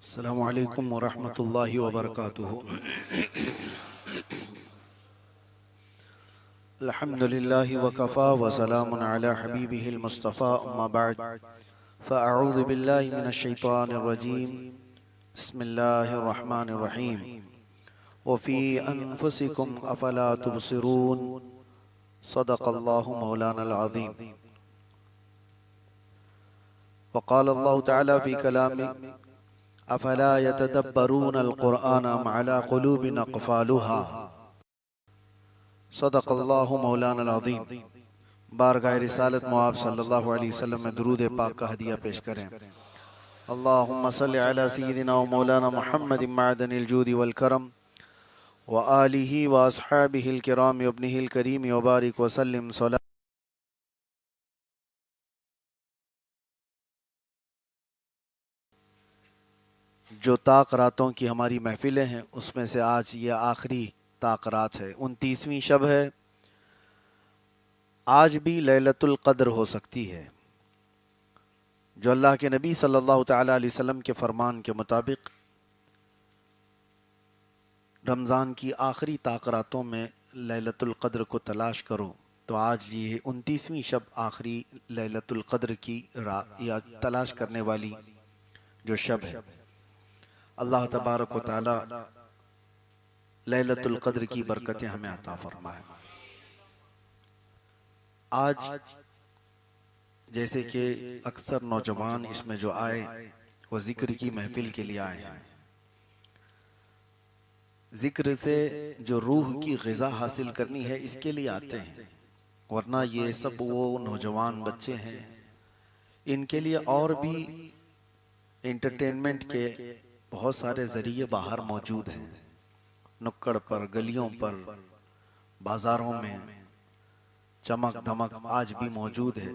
السلام علیکم ورحمۃ اللہ وبرکاتہ۔ الحمد للہ وکفا وسلام علی حبیبہ المصطفى اما بعد فاعوذ باللہ من الشیطان الرجیم بسم اللہ الرحمن الرحیم وفی انفسکم افلا تبصرون صدق اللہ مولانا العظیم۔ وقال اللہ تعالی فی کلامہ افلا يتدبرون القرآن ام على قلوب اقفالها صدق اللہ مولانا العظیم۔ بارگاہ رسالت مواب صلی اللہ علیہ وسلم میں درود پاک کا ہدیہ پیش کریں۔ اللہم صلی علی سیدنا و مولانا محمد معدن الجود والکرم وآلہ واصحابہ الکرام وابنہ الکریم وبارک وسلم صلی جو طاق راتوں کی ہماری محفلیں ہیں اس میں سے آج یہ آخری طاق رات ہے، 29ویں شب ہے۔ آج بھی لیلۃ القدر ہو سکتی ہے، جو اللہ کے نبی صلی اللہ تعالیٰ علیہ وسلم کے فرمان کے مطابق رمضان کی آخری طاق راتوں میں لیلۃ القدر کو تلاش کرو، تو آج یہ 29ویں شب آخری لیلۃ القدر کی یا تلاش کرنے والی جو شب ہے۔ اللہ تبارک و تعالی لیلۃ القدر کی برکتیں ہمیں عطا فرمائے۔ آج جیسے کہ اکثر نوجوان اس میں جو آئے وہ ذکر کی محفل کے لیے آئے ہیں، ذکر سے جو روح کی غذا حاصل کرنی ہے اس کے لیے آتے ہیں، ورنہ یہ سب وہ نوجوان بچے ہیں، ان کے لیے اور بھی انٹرٹینمنٹ کے بہت سارے ذریعے باہر موجود ہیں، نکڑ پر، گلیوں پر، بازاروں میں چمک دھمک آج بھی موجود ہے،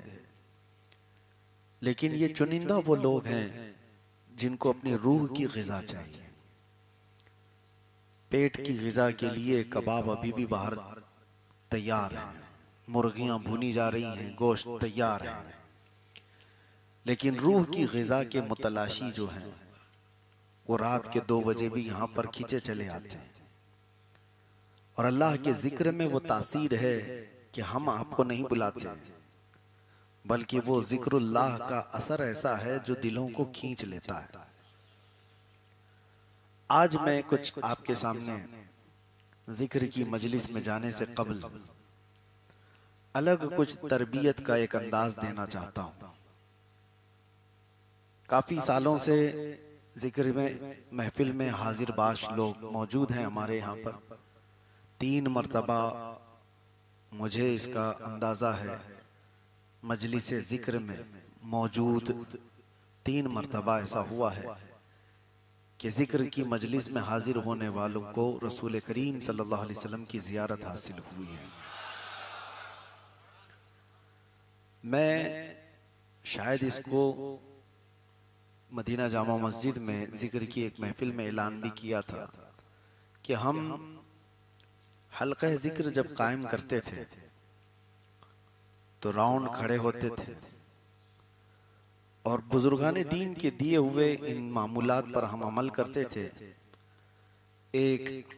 لیکن یہ چنندہ وہ لوگ ہیں جن کو اپنی روح کی غذا چاہیے۔ پیٹ کی غذا کے لیے کباب ابھی بھی باہر تیار ہیں، مرغیاں بھونی جا رہی ہیں، گوشت تیار ہے، لیکن روح کی غذا کے متلاشی جو ہیں وہ رات کے 2 بجے بھی یہاں پر کھینچے چلے آتے ہیں، اور اللہ کے ذکر میں وہ تاثیر ہے کہ ہم آپ کو نہیں بلاتے بلکہ وہ ذکر اللہ کا اثر ایسا ہے جو دلوں کو کھینچ لیتا ہے۔ آج میں کچھ آپ کے سامنے ذکر کی مجلس میں جانے سے قبل الگ کچھ تربیت کا ایک انداز دینا چاہتا ہوں۔ کافی سالوں سے ذکر میں محفل میں حاضر باش لوگ موجود ہیں ہمارے یہاں پر، 3 مرتبہ مجھے اس کا اندازہ ہے مجلس ذکر میں موجود 3 مرتبہ ایسا ہوا ہے کہ ذکر کی مجلس میں حاضر ہونے والوں کو رسول کریم صلی اللہ علیہ وسلم کی زیارت حاصل ہوئی ہے۔ میں شاید اس کو مدینہ جامع مسجد میں ذکر کی ایک محفل میں اعلان بھی کیا تھا کہ ہم حلقہ ذکر جب قائم کرتے تھے تو راؤنڈ کھڑے ہوتے تھے اور بزرگان دین کے دیے ہوئے ان معمولات پر ہم عمل کرتے تھے۔ ایک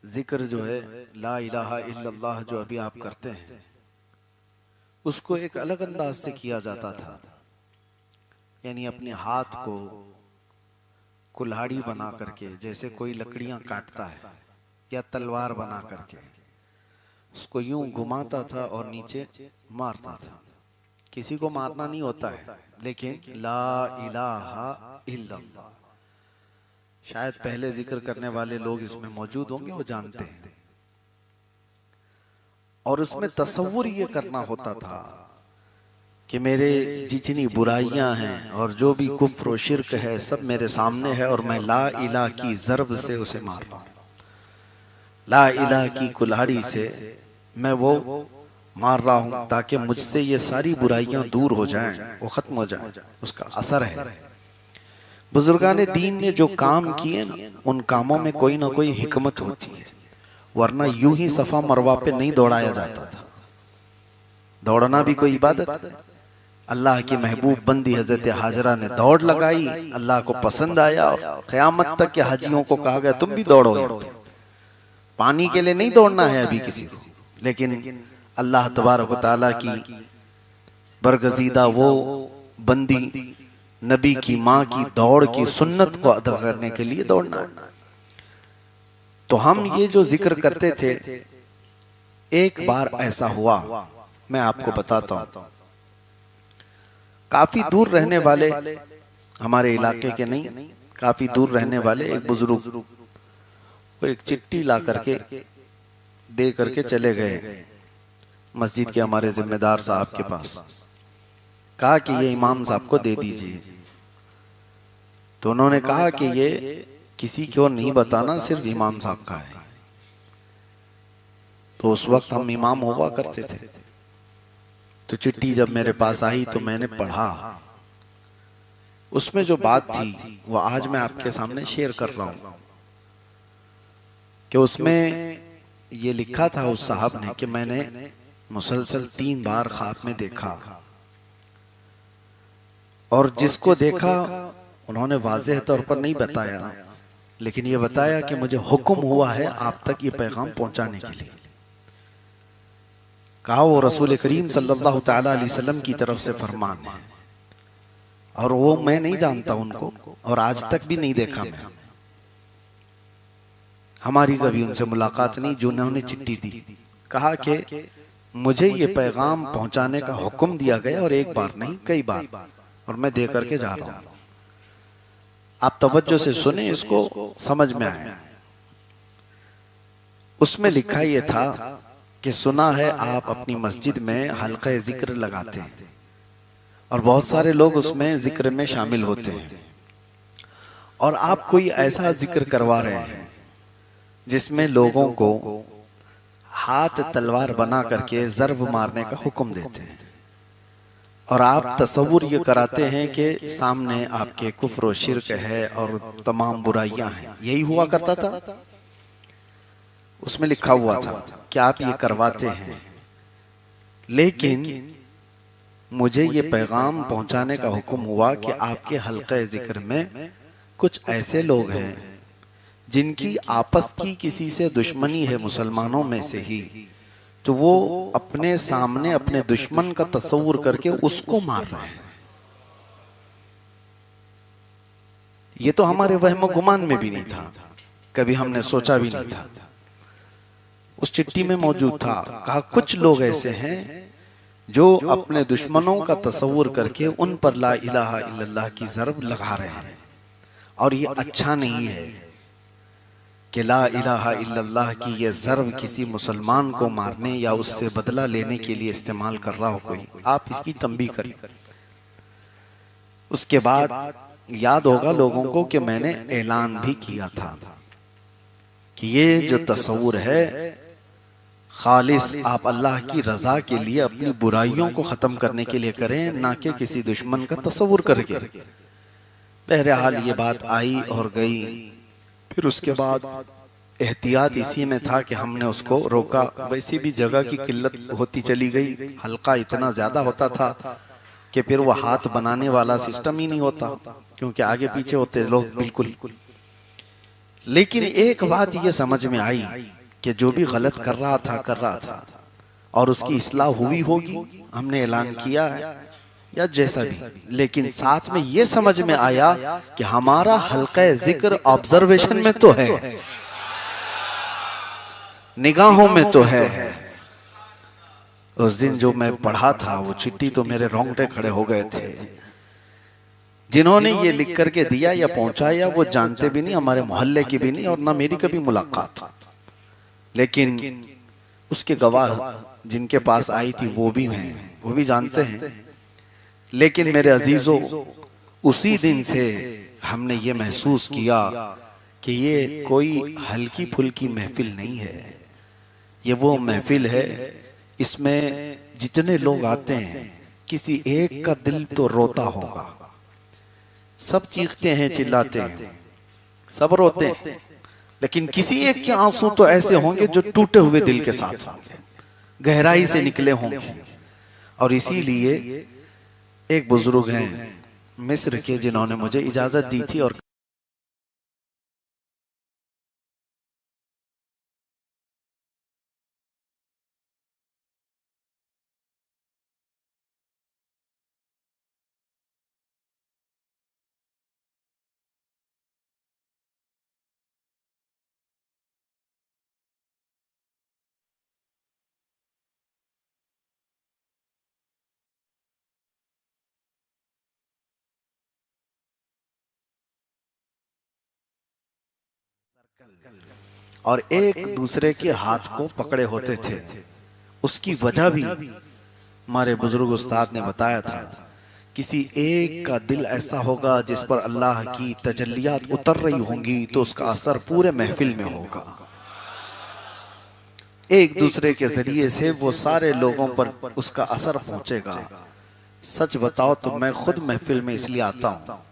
ذکر جو ہے لا الہ الا اللہ جو ابھی آپ کرتے ہیں اس کو ایک الگ انداز سے کیا جاتا تھا، یعنی اپنے ہاتھ کو کلہاڑی بنا کر کے جیسے کوئی لکڑیاں کاٹتا ہے یا تلوار بنا کر کے اس کو یوں گھماتا تھا اور نیچے مارتا تھا۔ کسی کو مارنا نہیں ہوتا ہے لیکن لا الہ الا اللہ، شاید پہلے ذکر کرنے والے لوگ اس میں موجود ہوں گے، وہ جانتے ہیں۔ اور اس میں تصور یہ کرنا ہوتا تھا کہ میرے جتنی برائیاں ہیں اور جو بھی کفر و شرک ہے سب میرے سامنے ہے، اور میں لا الہ کی ضرب سے اسے مار رہا ہوں، لا الہ کی کلہاڑی سے میں وہ مار رہا ہوں تاکہ مجھ سے یہ ساری برائیاں دور ہو جائیں، وہ ختم ہو جائیں۔ اس کا اثر ہے۔ بزرگان دین نے جو کام کیے نا ان کاموں میں کوئی نہ کوئی حکمت ہوتی ہے، ورنہ یوں ہی صفا مروہ پہ نہیں دوڑایا جاتا تھا۔ دوڑنا بھی کوئی عبادت ہے، اللہ کی محبوب بندی حضرت حاجرہ نے دوڑ لگائی، اللہ کو پسند آیا، اور قیامت تک کے حاجیوں کو کہا گیا تم بھی دوڑو، پانی کے لیے نہیں دوڑنا ہے ابھی کسی کو، لیکن اللہ تبارک و تعالیٰ کی برگزیدہ وہ بندی نبی کی ماں کی دوڑ کی سنت کو ادا کرنے کے لیے دوڑنا ہے۔ تو ہم یہ جو ذکر کرتے تھے، ایک بار ایسا ہوا، میں آپ کو بتاتا ہوں، کافی دور رہنے والے، ہمارے علاقے کے نہیں، کافی دور رہنے والے ایک بزرگ وہ ایک چٹھی لا کر کے دے کر کے چلے گئے مسجد کے ہمارے ذمہ دار صاحب کے پاس، کہا کہ یہ امام صاحب کو دے دیجئے۔ تو انہوں نے کہا کہ یہ کسی کو نہیں بتانا، صرف امام صاحب کا ہے۔ تو اس وقت ہم امام ہوا کرتے تھے، تو چٹھی جب میرے پاس آئی تو میں نے پڑھا، اس میں جو بات تھی وہ آج میں آپ کے سامنے شیئر کر رہا ہوں، کہ اس میں یہ لکھا تھا اس صاحب نے کہ میں نے مسلسل 3 بار خواب میں دیکھا، اور جس کو دیکھا انہوں نے واضح طور پر نہیں بتایا، لیکن یہ بتایا کہ مجھے حکم ہوا ہے آپ تک یہ پیغام پہنچانے کے لیے۔ کہا وہ رسول کریم صلی اللہ تعالیٰ علیہ وسلم کی طرف سے فرمان ہے، اور وہ میں نہیں جانتا ان کو، اور آج تک بھی نہیں دیکھا میں، ہماری کبھی ان سے ملاقات نہیں، جو انہوں نے چٹھی دی۔ کہا کہ مجھے یہ پیغام پہنچانے کا حکم دیا گیا، اور ایک بار نہیں کئی بار، اور میں دے کر کے جا رہا ہوں۔ آپ توجہ سے سنیں، اس کو سمجھ میں آئے۔ اس میں لکھا یہ تھا کہ سنا ہے آپ اپنی مسجد میں حلقہ ذکر لگاتے ہیں، اور بہت سارے لوگ اس میں ذکر میں شامل ہوتے ہیں، اور آپ کوئی ایسا ذکر کروا رہے ہیں جس میں لوگوں کو ہاتھ تلوار بنا کر کے ضرب مارنے کا حکم دیتے ہیں، اور آپ تصور یہ کراتے ہیں کہ سامنے آپ کے کفر و شرک ہے اور تمام برائیاں ہیں۔ یہی ہوا کرتا تھا، اس میں لکھا ہوا تھا کہ آپ یہ کرواتے ہیں، لیکن مجھے یہ پیغام پہنچانے کا حکم ہوا کہ آپ کے حلقہ ذکر میں کچھ ایسے لوگ ہیں جن کی آپس کی کسی سے دشمنی ہے مسلمانوں میں سے ہی، تو وہ اپنے سامنے اپنے دشمن کا تصور کر کے اس کو مار رہے ہیں۔ یہ تو ہمارے وہم و گمان میں بھی نہیں تھا، کبھی ہم نے سوچا بھی نہیں تھا، اس چٹھی میں موجود تھا۔ کہا کچھ لوگ ایسے ہیں جو اپنے دشمنوں کا تصور کر کے ان پر لا الہ الا اللہ کی ضرب لگا رہے ہیں، اور یہ اچھا نہیں ہے کہ لا الہ الا اللہ کی یہ ضرب کسی مسلمان کو مارنے یا اس سے بدلہ لینے کے لیے استعمال کر رہا ہو کوئی۔ آپ اس کی تنبیہ کریں۔ اس کے بعد یاد ہوگا لوگوں کو کہ میں نے اعلان بھی کیا تھا کہ یہ جو تصور ہے خالص آپ اللہ کی رضا کے لیے اپنی برائیوں کو ختم کرنے کے لیے کریں، نہ کہ کسی دشمن کا تصور کر کے۔ بہرحال یہ بات آئی اور گئی، پھر اس کے بعد احتیاط اسی میں تھا کہ ہم نے اس کو روکا۔ ویسی بھی جگہ کی قلت ہوتی چلی گئی، حلقہ اتنا زیادہ ہوتا تھا کہ پھر وہ ہاتھ بنانے والا سسٹم ہی نہیں ہوتا، کیونکہ آگے پیچھے ہوتے لوگ بالکل۔ لیکن ایک بات یہ سمجھ میں آئی کہ جو بھی غلط کر رہا تھا، اور اس کی اصلاح ہوئی ہوگی، ہم نے اعلان کیا ہے یا جیسا بھی، لیکن ساتھ میں یہ سمجھ میں آیا کہ ہمارا حلقہ ذکر آبزرویشن میں تو ہے، نگاہوں میں تو ہے۔ اس دن جو میں پڑھا تھا وہ چٹھی تو میرے رونگٹے کھڑے ہو گئے تھے۔ جنہوں نے یہ لکھ کر کے دیا یا پہنچایا وہ جانتے بھی نہیں، ہمارے محلے کی بھی نہیں، اور نہ میری کبھی ملاقات، لیکن اس کے گواہ جن کے پاس آئی تھی وہ بھی ہیں، وہ بھی جانتے ہیں۔ لیکن میرے عزیزوں، اسی دن سے ہم نے یہ محسوس کیا کہ یہ کوئی ہلکی پھلکی محفل نہیں ہے، یہ وہ محفل ہے اس میں جتنے لوگ آتے ہیں کسی ایک کا دل تو روتا ہوگا، سب چیختے ہیں، چلاتے ہیں، سب روتے ہیں، لیکن کسی ایک کے آنسو تو ایسے ہوں گے جو ٹوٹے ہوئے دل کے ساتھ ہوں گے، گہرائی سے نکلے ہوں گے۔ اور اسی لیے ایک بزرگ ہیں مصر کے جنہوں نے مجھے اجازت دی تھی اور ایک دوسرے کے ہاتھ کو پکڑے ہوتے تھے. اس کی وجہ بھی ہمارے بزرگ استاد نے بتایا تھا. کسی ایک کا دل ایسا ہوگا جس پر اللہ کی تجلیات اتر رہی ہوں گی تو اس کا اثر پورے محفل میں ہوگا. ایک دوسرے کے ذریعے سے وہ سارے لوگوں پر اس کا اثر پہنچے گا. سچ بتاؤ تو میں خود محفل میں اس لیے آتا ہوں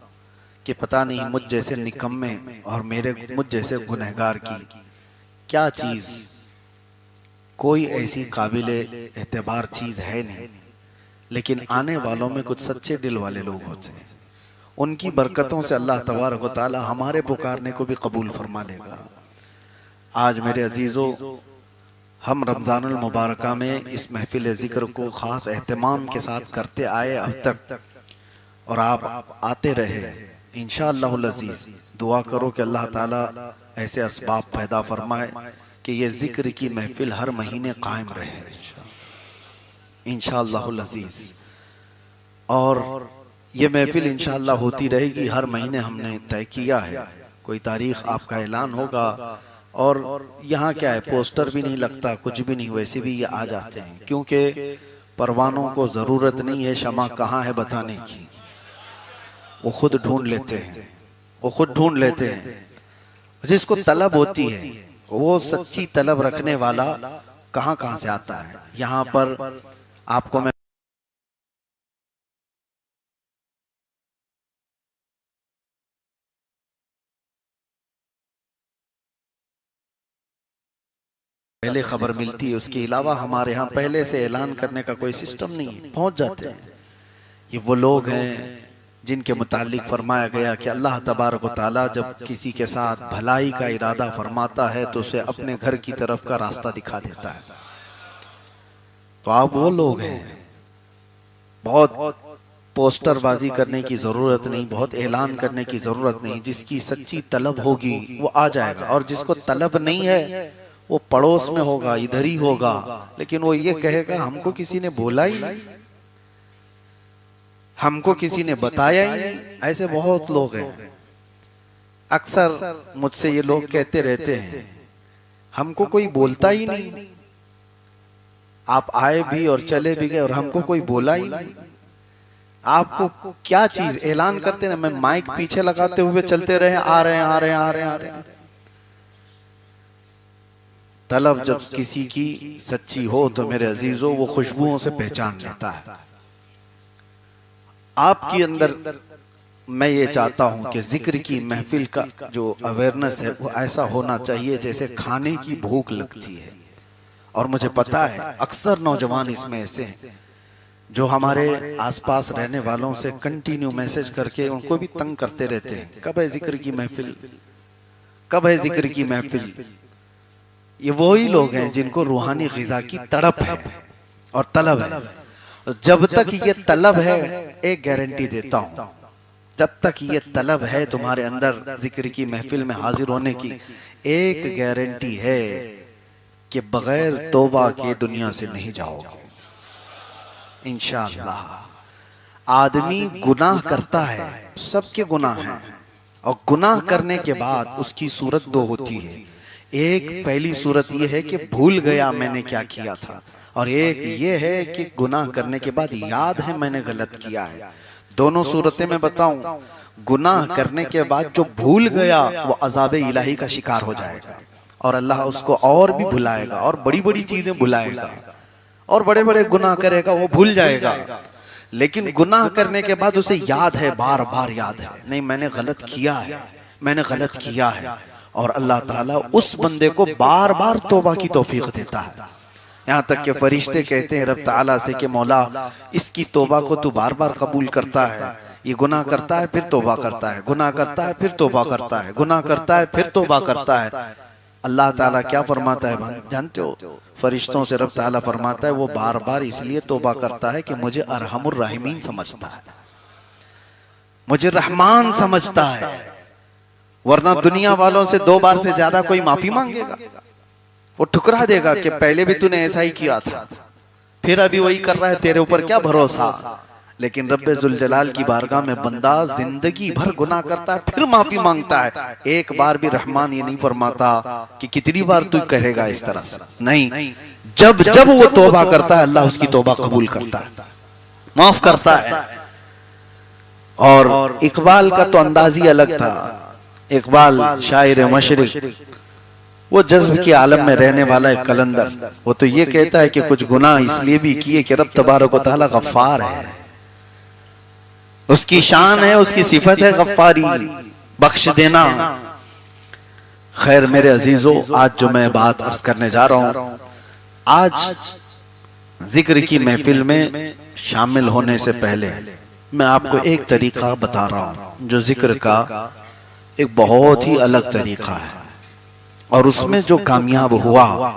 کہ پتہ نہیں مجھ جیسے نکمے اور مجھ جیسے گنہگار کی کیا چیز، کوئی ایسی قابل اعتبار چیز ہے نہیں، لیکن آنے والوں میں کچھ سچے دل والے لوگ ہوتے ہیں. ان کی برکتوں سے اللہ تبارک و تعالی ہمارے پکارنے کو بھی قبول فرما لے گا. آج میرے عزیزو، ہم رمضان المبارکہ میں اس محفل ذکر کو خاص اہتمام کے ساتھ کرتے آئے اب تک، اور آپ آتے رہے. انشاءاللہ العزیز دعا کرو کہ اللہ تعالیٰ ایسے اسباب پیدا فرمائے کہ یہ ذکر کی محفل ہر مہینے قائم رہے انشاءاللہ العزیز. اور یہ محفل انشاءاللہ ہوتی رہے گی. ہر مہینے ہم نے طے کیا ہے، کوئی تاریخ آپ کا اعلان ہوگا. اور یہاں کیا ہے، پوسٹر بھی نہیں لگتا، کچھ بھی نہیں، ویسے بھی یہ آ جاتے ہیں کیونکہ پروانوں کو ضرورت نہیں ہے شمع کہاں ہے بتانے کی. وہ خود ڈھونڈ لیتے ہیں. جس کو طلب ہوتی ہے وہ سچی طلب رکھنے والا کہاں سے آتا ہے. یہاں پر آپ کو میں پہلے خبر ملتی ہے، اس کے علاوہ ہمارے ہاں پہلے سے اعلان کرنے کا کوئی سسٹم نہیں ہے. پہنچ جاتے ہیں. یہ وہ لوگ ہیں جن کے متعلق فرمایا گیا کہ اللہ تبارک و تعالیٰ جب کسی کے ساتھ بھلائی کا ارادہ فرماتا ہے تو اسے اپنے گھر کی طرف کا راستہ دکھا دیتا ہے. تو آپ وہ لوگ ہیں. بہت پوسٹر بازی کرنے کی ضرورت نہیں، بہت اعلان کرنے کی ضرورت نہیں. جس کی سچی طلب ہوگی وہ آ جائے گا، اور جس کو طلب نہیں ہے وہ پڑوس میں ہوگا، ادھر ہی ہوگا، لیکن وہ یہ کہے گا ہم کو کسی نے بولا ہی نہیں، ہم کو کسی نے بتایا ہی نہیں. ایسے بہت لوگ ہیں. اکثر مجھ سے یہ لوگ کہتے رہتے ہیں ہم کو کوئی بولتا ہی نہیں، آپ آئے بھی اور چلے بھی گئے اور ہم کو کوئی بولا ہی نہیں. آپ کو کیا چیز اعلان کرتے ہیں، میں مائک پیچھے لگاتے ہوئے چلتے رہے، آ رہے ہیں. طلب جب کسی کی سچی ہو تو میرے عزیزوں وہ خوشبوؤں سے پہچان لیتا ہے. آپ کی اندر میں یہ چاہتا ہوں کہ ذکر کی محفل کا جو اویئرنس ہے وہ ایسا ہونا چاہیے جیسے کھانے کی بھوک لگتی ہے. اور مجھے پتا ہے اکثر نوجوان اس میں ایسے ہیں جو ہمارے آس پاس رہنے والوں سے کنٹینیو میسج کر کے ان کو بھی تنگ کرتے رہتے ہیں، کب ہے ذکر کی محفل، کب ہے ذکر کی محفل. یہ وہی لوگ ہیں جن کو روحانی غذا کی تڑپ ہے اور طلب ہے. جب تک یہ طلب ہے، ایک گارنٹی دیتا ہوں، جب تک یہ طلب ہے تمہارے اندر ذکر کی محفل میں حاضر ہونے کی، ایک گارنٹی ہے کہ بغیر توبہ کے دنیا سے نہیں جاؤ گے انشاءاللہ. آدمی گناہ کرتا ہے، سب کے گناہ ہیں، اور گناہ کرنے کے بعد اس کی صورت دو ہوتی ہے. ایک پہلی صورت یہ ہے کہ بھول گیا میں نے کیا کیا تھا، اور ایک یہ ہے کہ گناہ کرنے کے بعد یاد ہے میں نے غلط کیا ہے. دونوں صورتیں میں بتاؤں، گناہ کرنے کے بعد جو بھول گیا وہ عذاب الہی کا شکار ہو جائے گا، اور اللہ اس کو اور بھی بھلائے گا، اور بڑی بڑی چیزیں بھلائے گا، اور بڑے بڑے گناہ کرے گا، وہ بھول جائے گا. لیکن گناہ کرنے کے بعد اسے یاد ہے، بار بار یاد ہے، نہیں میں نے غلط کیا ہے، میں نے غلط کیا ہے. اور اللہ تعالیٰ اس بندے کو بار بار توبہ کی توفیق دیتا ہے. یہاں تک کہ فرشتے کہتے ہیں رب تعالیٰ سے کہ مولا اس کی توبہ کو تو بار بار قبول کرتا ہے، یہ گناہ کرتا ہے پھر توبہ کرتا ہے، گناہ کرتا ہے پھر توبہ کرتا ہے، گناہ کرتا ہے پھر توبہ کرتا ہے۔ اللہ تعالیٰ کیا فرماتا ہے جانتے ہو؟ فرشتوں سے رب تعالیٰ فرماتا ہے وہ بار بار اس لیے توبہ کرتا ہے کہ مجھے ارحم الراحمین سمجھتا ہے، مجھے رحمان سمجھتا ہے، ورنہ دنیا والوں سے 2 بار سے زیادہ کوئی معافی مانگے گا؟ وہ ٹھکرا دے گا کہ پہلے بھی تو نے ایسا ہی کیا تھا، پھر ابھی وہی کر رہا ہے، تیرے اوپر کیا بھروسہ؟ لیکن رب ذوالجلال کی بارگاہ میں بندہ زندگی بھر گناہ کرتا ہے پھر معافی مانگتا ہے، ایک بار بھی رحمان یہ نہیں فرماتا کہ کتنی بار تو کہے گا اس طرح سے، نہیں، جب جب وہ توبہ کرتا ہے اللہ اس کی توبہ قبول کرتا ہے، معاف کرتا ہے۔ اور اقبال کا تو انداز ہی الگ تھا۔ اقبال شاعر مشرق، وہ جذب کے عالم میں رہنے والا ایک قلندر، وہ تو یہ کہتا ہے کہ کچھ گناہ اس لیے بھی کیے کہ رب تبارک و تعالیٰ غفار ہے، اس کی شان ہے، اس کی صفت ہے غفاری، بخش دینا۔ خیر میرے عزیزو، آج جو میں بات عرض کرنے جا رہا ہوں، آج ذکر کی محفل میں شامل ہونے سے پہلے میں آپ کو ایک طریقہ بتا رہا ہوں جو ذکر کا ایک بہت ہی الگ طریقہ ہے، اور اس میں جو کامیاب ہوا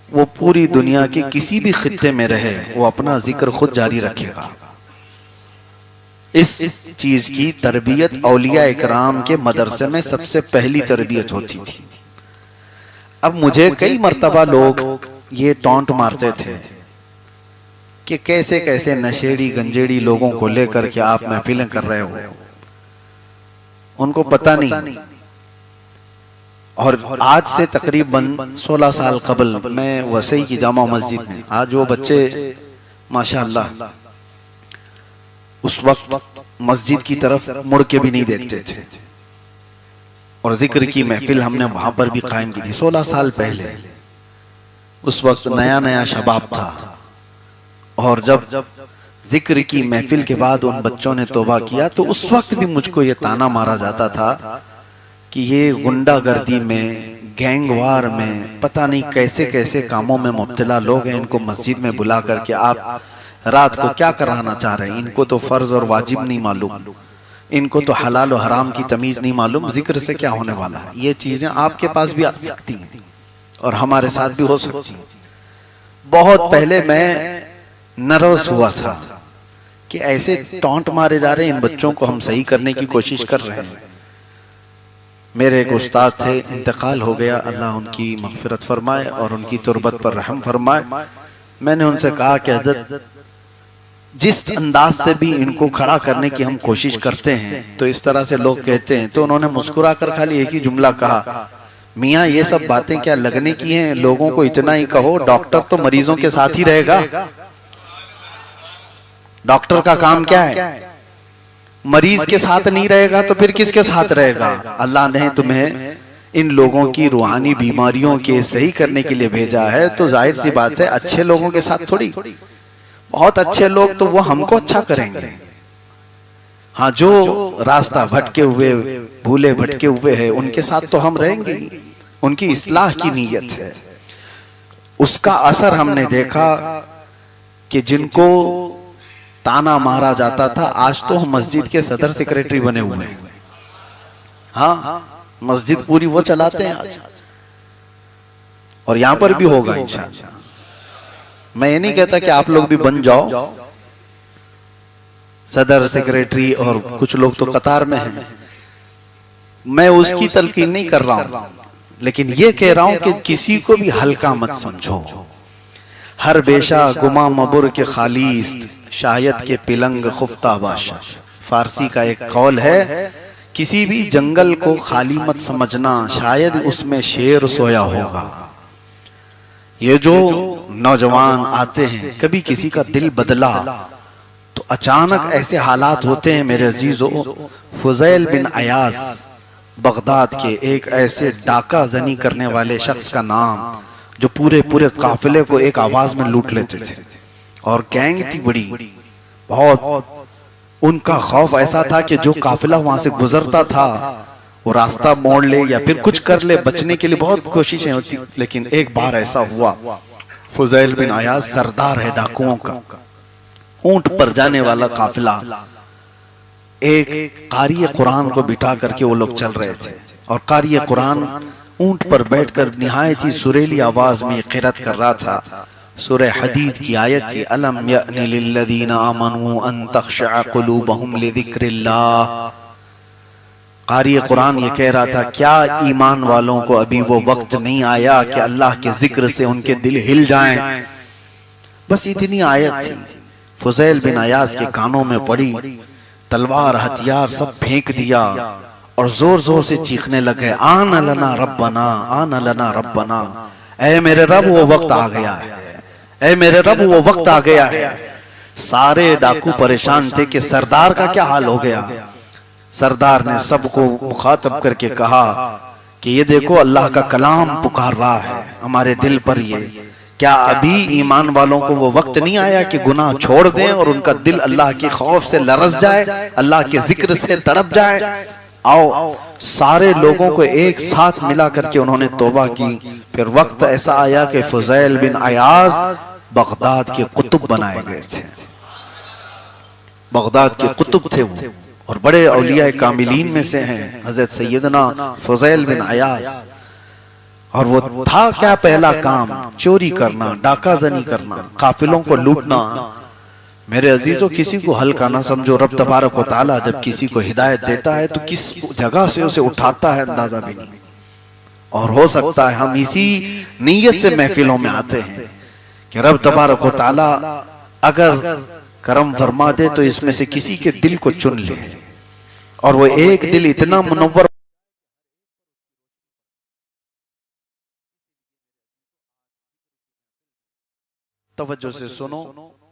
وہ پوری دنیا کے کسی بھی خطے میں رہے وہ اپنا ذکر خود جاری رکھے گا۔ اس چیز کی تربیت اولیاء اکرام کے مدرسے میں سب سے پہلی تربیت ہوتی تھی۔ اب مجھے کئی مرتبہ لوگ یہ ٹونٹ مارتے تھے کہ کیسے کیسے نشیڑی گنجیڑی لوگوں کو لے کر کے آپ محفلیں کر رہے ہو، ان کو پتہ نہیں۔ اور آج سے تقریباً 16 سال قبل میں وسئی کی جامع مسجد میں، آج وہ بچے ماشاءاللہ اس وقت مسجد کی طرف مڑ کے بھی نہیں دیکھتے تھے، اور ذکر کی محفل ہم نے وہاں پر بھی قائم کی تھی 16 سال پہلے۔ اس وقت نیا نیا شباب تھا، اور جب ذکر کی محفل کے بعد ان بچوں نے توبہ کیا تو اس وقت بھی مجھ کو یہ تانا مارا جاتا تھا کہ یہ گنڈا گردی میں، گینگ وار میں، پتہ نہیں کیسے کیسے کاموں میں مبتلا لوگ ہیں، ان کو مسجد میں بلا کر کے آپ رات کو کیا کرانا چاہ رہے ہیں؟ ان کو تو فرض اور واجب نہیں معلوم، ان کو تو حلال و حرام کی تمیز نہیں معلوم، ذکر سے کیا ہونے والا ہے؟ یہ چیزیں آپ کے پاس بھی آ سکتی ہیں اور ہمارے ساتھ بھی ہو سکتی ہیں۔ بہت پہلے میں نروس ہوا تھا کہ ایسے ٹونٹ مارے جا رہے ہیں، ان بچوں کو ہم صحیح کرنے کی کوشش کر رہے ہیں۔ میرے ایک استاد تھے، انتقال ہو گیا، اللہ ان کی مغفرت فرمائے اور ان کی تربت پر رحم فرمائے۔ میں نے ان سے کہا کہ حضرت جس انداز سے بھی ان کو کھڑا کرنے کی ہم کوشش کرتے ہیں تو اس طرح سے لوگ کہتے ہیں، تو انہوں نے مسکرا کر خالی ایک ہی جملہ کہا، میاں یہ سب باتیں کیا لگنے کی ہیں، لوگوں کو اتنا ہی کہو ڈاکٹر تو مریضوں کے ساتھ ہی رہے گا، ڈاکٹر کا کام کیا ہے؟ مریض کے ساتھ نہیں رہے گا تو پھر کس کے ساتھ رہے گا؟ اللہ نے تمہیں ان لوگوں کی روحانی بیماریوں کے صحیح کرنے کے لیے بھیجا ہے، تو ظاہر سی بات ہے اچھے لوگوں کے ساتھ تھوڑی، بہت اچھے لوگ تو وہ ہم کو اچھا کریں گے، ہاں جو راستہ بھٹکے ہوئے بھولے بھٹکے ہوئے ہیں ان کے ساتھ تو ہم رہیں گے، ان کی اصلاح کی نیت ہے۔ اس کا اثر ہم نے دیکھا کہ جن کو تانا مارا جاتا تھا آج تو ہم مسجد کے صدر سیکریٹری بنے ہوئے ہیں، ہاں مسجد پوری وہ چلاتے ہیں آج، اور یہاں پر بھی ہوگا انشاءاللہ۔ میں یہ نہیں کہتا کہ آپ لوگ بھی بن جاؤ صدر سیکریٹری، اور کچھ لوگ تو قطار میں ہیں، میں اس کی تلقین نہیں کر رہا ہوں، لیکن یہ کہہ رہا ہوں کہ کسی کو بھی ہلکا مت سمجھو۔ ہر بیشا گما مبر کے خالیست، شاید کے پلنگ خفتہ باشد، فارسی کا ایک قول ہے، کسی بھی جنگل کو خالی مت سمجھنا، شاید اس میں شیر سویا ہوگا۔ یہ جو نوجوان آتے ہیں، کبھی کسی کا دل بدلا تو اچانک ایسے حالات ہوتے ہیں میرے عزیزو۔ فضیل بن عیاض بغداد کے ایک ایسے ڈاکہ زنی کرنے والے شخص کا نام جو پورے قافلے کو ایک آواز میں لوٹ لیتے تھے، اور گینگ تھی بڑی، بہت ان کا خوف ایسا تھا کہ جو قافلہ وہاں سے گزرتا تھا وہ راستہ موڑ لے یا پھر کچھ کر لے، بچنے کے لیے بہت کوششیں ہوتی، لیکن ایک بار ایسا ہوا فضیل بن عیاض سردار ہے ڈاکوؤں کا، اونٹ پر جانے والا قافلہ، ایک قاری قرآن کو بٹھا کر کے وہ لوگ چل رہے تھے، اور قاری قرآن اونٹ پر بیٹھ کر نہایت ہی سریلی آواز میں قرات کر رہا تھا۔ سورہ حدید کی آیت تھی، الم یأن للذین آمنوا ان تخشع قلوبہم لذکر اللہ۔ قاری قرآن یہ کہہ رہا تھا، کیا ایمان والوں کو ابھی وہ وقت نہیں آیا کہ اللہ کے ذکر سے ان کے دل ہل جائیں؟ بس اتنی آیت تھی، فضیل بن عیاض کے کانوں میں پڑی، تلوار ہتھیار سب پھینک دیا اور زور زور سے چیخنے لگے، آن لنا ربنا، آن لنا ربنا، اے میرے رب وہ وقت آ گیا ہے، اے میرے رب وہ وقت آ گیا ہے۔ سارے ڈاکو پریشان تھے کہ سردار کا کیا حال ہو گیا۔ سردار نے سب کو مخاطب کر کے کہا کہ یہ دیکھو اللہ کا کلام پکار رہا ہے ہمارے دل پر، یہ کیا ابھی ایمان والوں کو وہ وقت نہیں آیا کہ گناہ چھوڑ دیں اور ان کا دل اللہ کے خوف سے لرز جائے، اللہ کے ذکر سے تڑپ جائے؟ آؤ، سارے لوگوں کو ایک ساتھ ملا کر کے انہوں نے توبہ کی۔ پھر وقت ایسا آیا کہ فضیل بن عیاض بغداد کے قطب بنائے گئے تھے، بغداد کے قطب تھے وہ، اور بڑے اولیاء کاملین میں سے ہیں حضرت سیدنا فضیل بن عیاض۔ اور وہ تھا کیا پہلا کام؟ چوری کرنا، ڈاکہ زنی کرنا، قافلوں کو لوٹنا۔ میرے عزیزوں، کسی کو ہلکا نہ سمجھو، رب تبارک و تعالیٰ جب کسی کو ہدایت دیتا ہے تو کس جگہ سے اسے اٹھاتا ہے اندازہ بھی نہیں۔ اور ہو سکتا ہے ہم اسی نیت سے محفلوں میں آتے ہیں کہ رب تبارک و تعالیٰ اگر کرم فرما دے تو اس میں سے کسی کے دل کو چن لے، اور وہ ایک دل اتنا منور۔ توجہ سے سنو،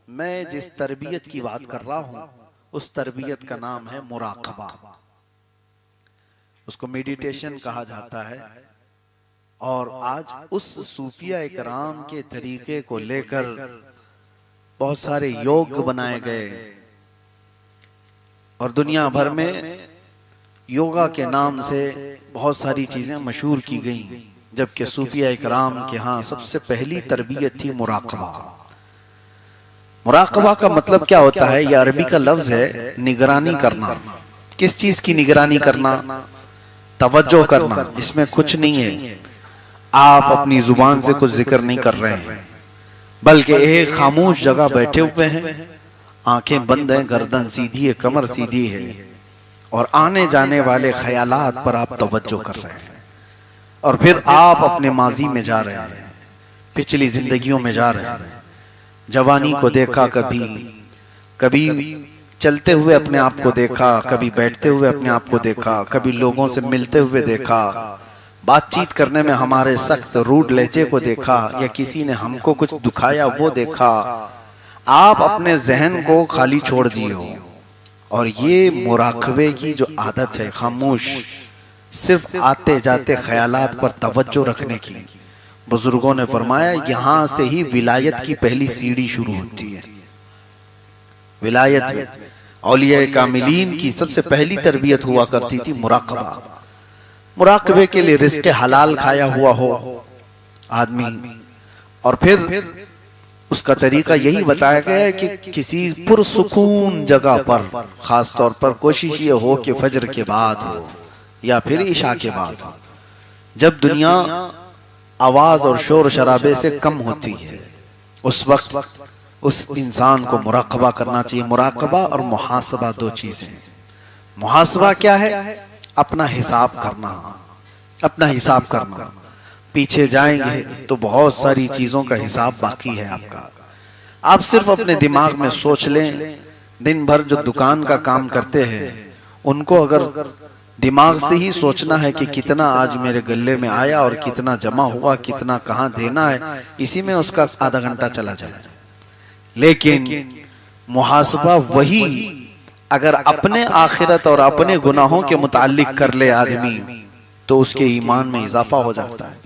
میں جس تربیت کی بات کر رہا ہوں اس تربیت کا نام ہے مراقبہ، اس کو میڈیٹیشن کہا جاتا ہے۔ اور آج اس صوفیہ اکرام کے طریقے کو لے کر بہت سارے یوگ بنائے گئے، اور دنیا بھر میں یوگا کے نام سے بہت ساری چیزیں مشہور کی گئیں، جبکہ صوفیہ اکرام کے ہاں سب سے پہلی تربیت تھی مراقبہ۔ مراقبہ کا مطلب کیا ہوتا ہے؟ یہ عربی کا لفظ ہے نگرانی کرنا۔ کس چیز کی نگرانی کرنا؟ توجہ کرنا۔ اس میں کچھ نہیں ہے، آپ اپنی زبان سے کچھ ذکر نہیں کر رہے ہیں، بلکہ ایک خاموش جگہ بیٹھے ہوئے ہیں، آنکھیں بند ہیں، گردن سیدھی ہے، کمر سیدھی ہے، اور آنے جانے والے خیالات پر آپ توجہ کر رہے ہیں۔ اور پھر آپ اپنے ماضی میں جا رہے ہیں، پچھلی زندگیوں میں جا رہے ہیں۔ جوانی کو دیکھا، کبھی چلتے ہوئے اپنے آپ کو دیکھا، کبھی بیٹھتے ہوئے اپنے آپ کو دیکھا، کبھی لوگوں سے ملتے ہوئے دیکھا، بات چیت کرنے میں ہمارے سخت روڈ لہجے کو دیکھا، یا کسی نے ہم کو کچھ دکھایا وہ دیکھا۔ آپ اپنے ذہن کو خالی چھوڑ دیے ہو، اور یہ مراقبے کی جو عادت ہے، خاموش صرف آتے جاتے خیالات پر توجہ رکھنے کی، بزرگوں نے فرمایا یہاں سے ہی ولایت کی پہلی سیڑھی شروع ہوتی ہے۔ ولایت میں اولیاء کاملین کی سب سے پہلی تربیت ہوا کرتی تھی مراقبہ۔ مراقبے کے لیے رزق حلال کھایا ہوا ہو آدمی، اور پھر اس کا طریقہ یہی بتایا گیا ہے کہ کسی پرسکون جگہ پر، خاص طور پر کوشش یہ ہو کہ فجر کے بعد ہو یا پھر عشاء کے بعد ہو، جب دنیا آواز اور شور شرابے سے کم ہوتی ہے، اس وقت اس انسان کو مراقبہ کرنا چاہیے۔ مراقبہ اور محاسبہ دو چیزیں ہیں۔ محاسبہ کیا ہے؟ اپنا حساب کرنا، اپنا حساب کرنا۔ پیچھے جائیں گے تو بہت ساری چیزوں کا حساب باقی ہے آپ کا۔ آپ صرف اپنے دماغ میں سوچ لیں، دن بھر جو دکان کا کام کرتے ہیں ان کو اگر دماغ سے ہی سوچنا ہے کہ کتنا آج میرے گلے میں آیا اور کتنا جمع ہوا، کتنا کہاں دینا ہے، اسی میں اس کا آدھا گھنٹہ چلا جائے۔ لیکن محاسبہ وہی اگر اپنے آخرت اور اپنے گناہوں کے متعلق کر لے آدمی تو اس کے ایمان میں اضافہ ہو جاتا ہے۔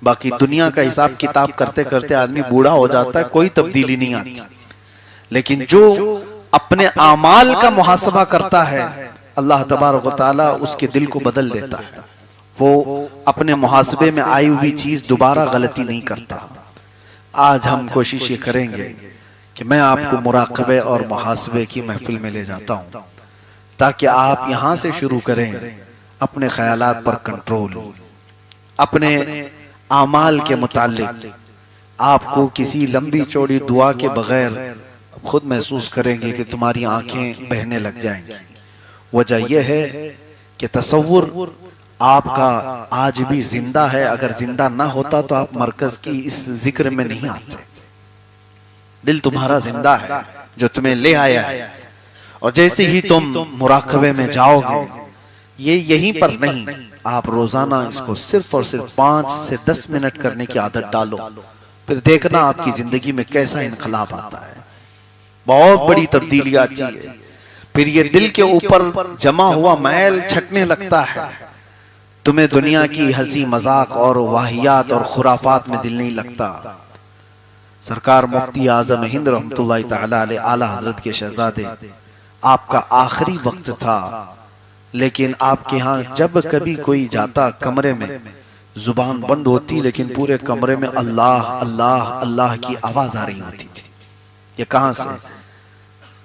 باقی دنیا کا حساب کتاب کرتے کرتے آدمی بوڑھا ہو جاتا ہے، کوئی تبدیلی نہیں آتی۔ لیکن جو اپنے اعمال کا محاسبہ کرتا ہے، اللہ تبارک و تعالیٰ اس کے دل کو بدل دیتا ہے۔ وہ اپنے محاسبے میں آئی ہوئی چیز دوبارہ غلطی نہیں کرتا۔ آج ہم کوشش یہ کریں گے کہ میں آپ کو مراقبے اور محاسبے کی محفل میں لے جاتا ہوں تاکہ آپ یہاں سے شروع کریں اپنے خیالات پر کنٹرول، اپنے اعمال کے متعلق آپ کو کسی لمبی چوڑی دعا کے بغیر خود محسوس کریں گے کہ تمہاری آنکھیں بہنے لگ جائیں گی۔ وجہ یہ ہے کہ تصور آپ کا آج بھی زندہ ہے، اگر زندہ نہ ہوتا تو آپ مرکز کی اس ذکر میں نہیں آتے۔ دل تمہارا زندہ ہے جو تمہیں لے آیا ہے، اور جیسے ہی تم مراقبے میں جاؤ گے، یہ یہیں پر نہیں، آپ روزانہ اس کو صرف اور صرف 5 سے 10 منٹ کرنے کی عادت ڈالو، پھر دیکھنا آپ کی زندگی میں کیسا انقلاب آتا ہے، بہت بڑی تبدیلی آتی ہے۔ پھر یہ دل کے اوپر جمع ہوا میل چھٹنے لگتا ہے، تمہیں دنیا کی ہنسی مذاق اور واہیات اور خرافات میں دل نہیں لگتا۔ سرکار مفتی اعظم ہند رحمت اللہ تعالی علیہ اعلی حضرت کے شہزادے، آپ کا آخری وقت تھا، لیکن آپ کے ہاں جب کبھی کوئی جاتا کمرے میں زبان بند ہوتی، لیکن پورے کمرے میں اللہ اللہ اللہ کی آواز آ رہی ہوتی تھی۔ یہ کہاں سے؟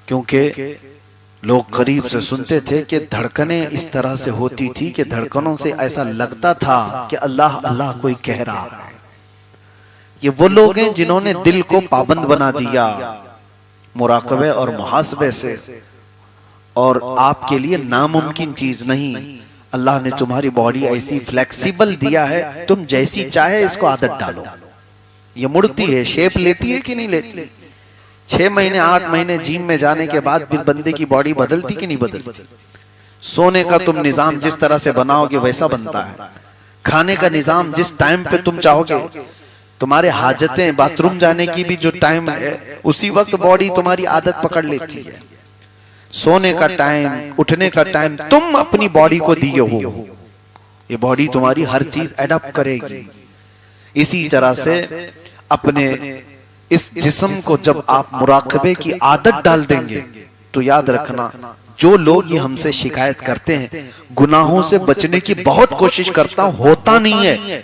کیونکہ لوگ قریب سے سنتے تھے کہ دھڑکنیں اس طرح سے ہوتی تھی کہ دھڑکنوں سے ایسا لگتا تھا کہ اللہ اللہ کوئی کہہ رہا ہے۔ یہ وہ لوگ ہیں جنہوں نے دل کو پابند بنا دیا مراقبے اور محاسبے سے، اور آپ کے لیے ناممکن چیز نہیں۔ اللہ نے تمہاری باڈی ایسی فلیکسیبل دیا ہے، تم جیسی چاہے اس کو عادت ڈالو۔ یہ مڑتی ہے، شیپ لیتی ہے کہ نہیں لیتی؟ 6 مہینے 8 مہینے جیم میں جانے کے بعد پھر بندے کی باڈی بدلتی کہ نہیں بدلتی؟ سونے کا تم نظام جس طرح سے بناؤ گے ویسا بنتا ہے، کھانے کا نظام جس ٹائم پہ تم چاہو گے، تمہارے حاجتیں باتھ روم جانے کی بھی جو ٹائم ہے اسی وقت باڈی تمہاری عادت پکڑ لیتی ہے۔ سونے کا ٹائم، اٹھنے کا ٹائم تم اپنی باڈی کو دیے ہو، یہ باڈی تمہاری ہر چیز ایڈاپٹ کرے گی۔ اسی طرح سے اپنے اس جسم کو جب آپ مراقبے کی عادت ڈال دیں گے تو یاد رکھنا، جو لوگ یہ ہم سے شکایت کرتے ہیں گناہوں سے بچنے کی بہت کوشش کرتا ہوں ہوتا نہیں ہے،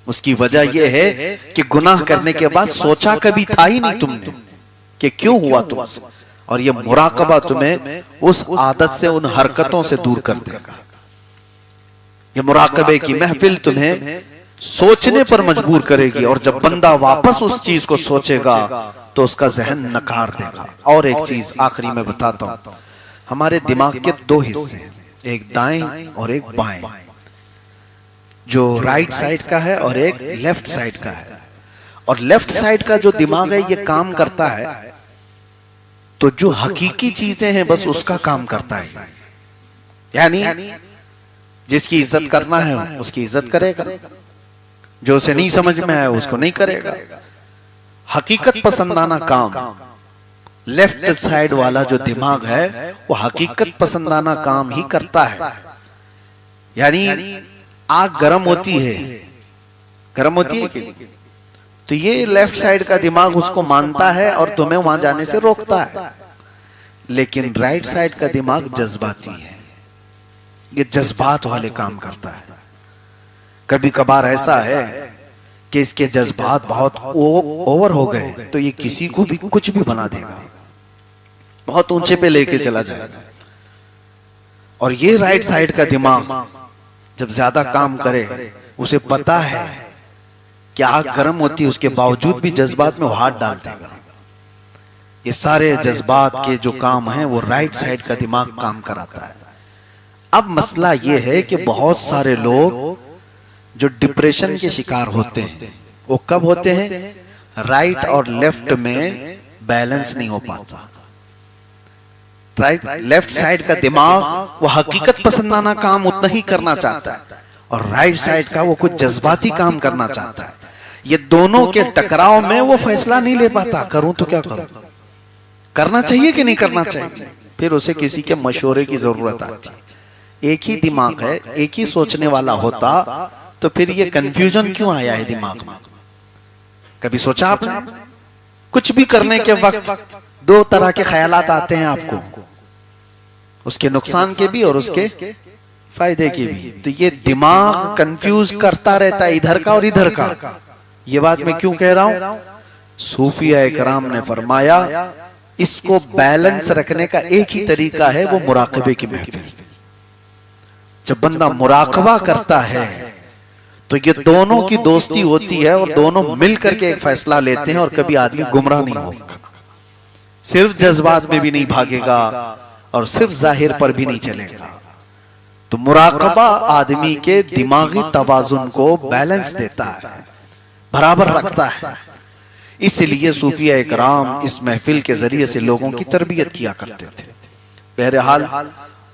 اس کی وجہ یہ ہے کہ گناہ کرنے کے بعد سوچا کبھی تھا ہی نہیں تم نے کہ کیوں ہوا تم سے، اور یہ مراقبہ تمہیں اس عادت سے، ان حرکتوں سے دور کر دے گا۔ یہ مراقبے کی محفل تمہیں سوچنے پر مجبور کرے گی، اور جب بندہ واپس اس چیز کو سوچے گا تو اس کا ذہن نکار دے گا۔ اور ایک چیز آخری میں بتاتا ہوں، ہمارے دماغ کے 2 حصے ہیں، ایک دائیں اور ایک بائیں، جو رائٹ سائڈ کا ہے اور ایک لیفٹ سائڈ کا ہے۔ اور لیفٹ سائڈ کا جو دماغ ہے یہ کام کرتا ہے تو جو حقیقی چیزیں ہیں بس اس کا کام کرتا ہے، یعنی جس کی عزت کرنا ہے اس کی عزت کرے گا، جو اسے نہیں سمجھ میں آئے اس کو نہیں کرے گا۔ حقیقت پسندانہ کام لیفٹ سائڈ والا جو دماغ ہے وہ حقیقت پسندانہ کام ہی کرتا ہے۔ یعنی آگ گرم ہوتی ہے کہ تو یہ لیفٹ سائڈ کا دماغ اس کو مانتا ہے اور تمہیں وہاں جانے سے روکتا ہے، لیکن رائٹ سائڈ کا دماغ جذباتی ہے، یہ جذبات والے کام کرتا ہے۔ کبھی کبھار ایسا ہے کہ اس کے جذبات بہت اوور ہو گئے تو یہ کسی کو بھی کچھ بھی بنا دے گا، بہت اونچے پہ لے کے چلا جائے گا۔ اور یہ رائٹ سائڈ کا دماغ جب زیادہ کام کرے اسے پتا ہے کہ آگ گرم ہوتی ہے، اس کے باوجود بھی جذبات میں وہ ہاتھ ڈال دے گا۔ یہ سارے جذبات کے جو کام ہیں وہ رائٹ سائڈ کا دماغ کام کراتا ہے۔ اب مسئلہ یہ ہے کہ بہت سارے لوگ جو ڈپریشن کے شکار ہوتے ہیں وہ کب ہوتے ہیں؟ رائٹ اور لیفٹ میں بیلنس نہیں ہو پاتا۔ لیفٹ سائڈ کا دماغ وہ حقیقت پسندانہ کام اتنا ہی کرنا چاہتا ہے، اور رائٹ سائڈ کا وہ کچھ جذباتی کام کرنا چاہتا ہے۔ یہ دونوں کے ٹکراؤ میں وہ فیصلہ نہیں لے پاتا، کروں تو کیا کروں، کرنا چاہیے کہ نہیں کرنا چاہیے، پھر اسے کسی کے مشورے کی ضرورت آتی ہے۔ ایک ہی دماغ ہے، ایک ہی سوچنے والا ہوتا تو پھر یہ کنفیوژن کیوں آیا ہے دماغ میں؟ کبھی سوچا آپ نے؟ کچھ بھی کرنے کے وقت 2 طرح کے خیالات آتے ہیں آپ کو، اس کے نقصان کے بھی اور اس کے فائدے کی بھی۔ تو یہ دماغ کنفیوز کرتا رہتا ہے ادھر کا اور ادھر کا، یہ بات میں کیوں کہہ رہا ہوں؟ صوفیہ اکرام نے فرمایا اس کو بیلنس رکھنے کا ایک ہی طریقہ ہے، وہ مراقبے کی محفل۔ جب بندہ مراقبہ کرتا ہے تو یہ دونوں کی دوستی ہوتی ہے اور دونوں مل کر کے ایک فیصلہ لیتے ہیں، اور کبھی آدمی گمراہ نہیں ہوگا، صرف جذبات میں بھی نہیں بھاگے گا اور صرف ظاہر پر بھی نہیں چلے گا۔ تو مراقبہ آدمی کے دماغی توازن کو بیلنس دیتا ہے، برابر رکھتا ہے۔ اس لیے صوفیہ اکرام اس محفل کے ذریعے سے لوگوں کی تربیت کیا کرتے تھے۔ بہرحال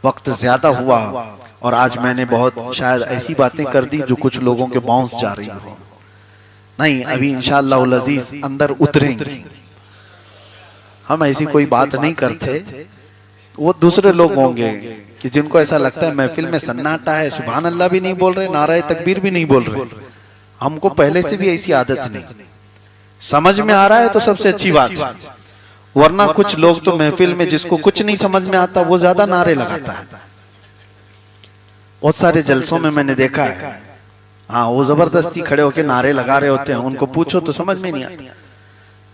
وقت زیادہ ہوا اور آج میں نے بہت شاید ایسی باتیں کر دی جو کچھ لوگوں کے باؤنس جا رہی ہوں، نہیں ابھی انشاءاللہ العزیز اندر اتریں گے۔ ہم ایسی کوئی بات نہیں کرتے، وہ دوسرے لوگ ہوں گے کہ جن کو ایسا لگتا ہے محفل میں سناٹا ہے، سبحان اللہ بھی نہیں بول رہے، نعرہ تکبیر بھی نہیں بول رہے۔ ہم کو پہلے سے بھی ایسی عادت نہیں، سمجھ میں آ رہا ہے تو سب سے اچھی بات، ورنہ کچھ لوگ تو محفل میں جس کو کچھ نہیں سمجھ میں آتا وہ زیادہ نعرے لگاتا ہے۔ بہت سارے جلسوں میں نے دیکھا ہے، ہاں وہ زبردستی کھڑے ہو کے نعرے لگا رہے ہوتے ہیں، ان کو پوچھو تو سمجھ میں نہیں آتی۔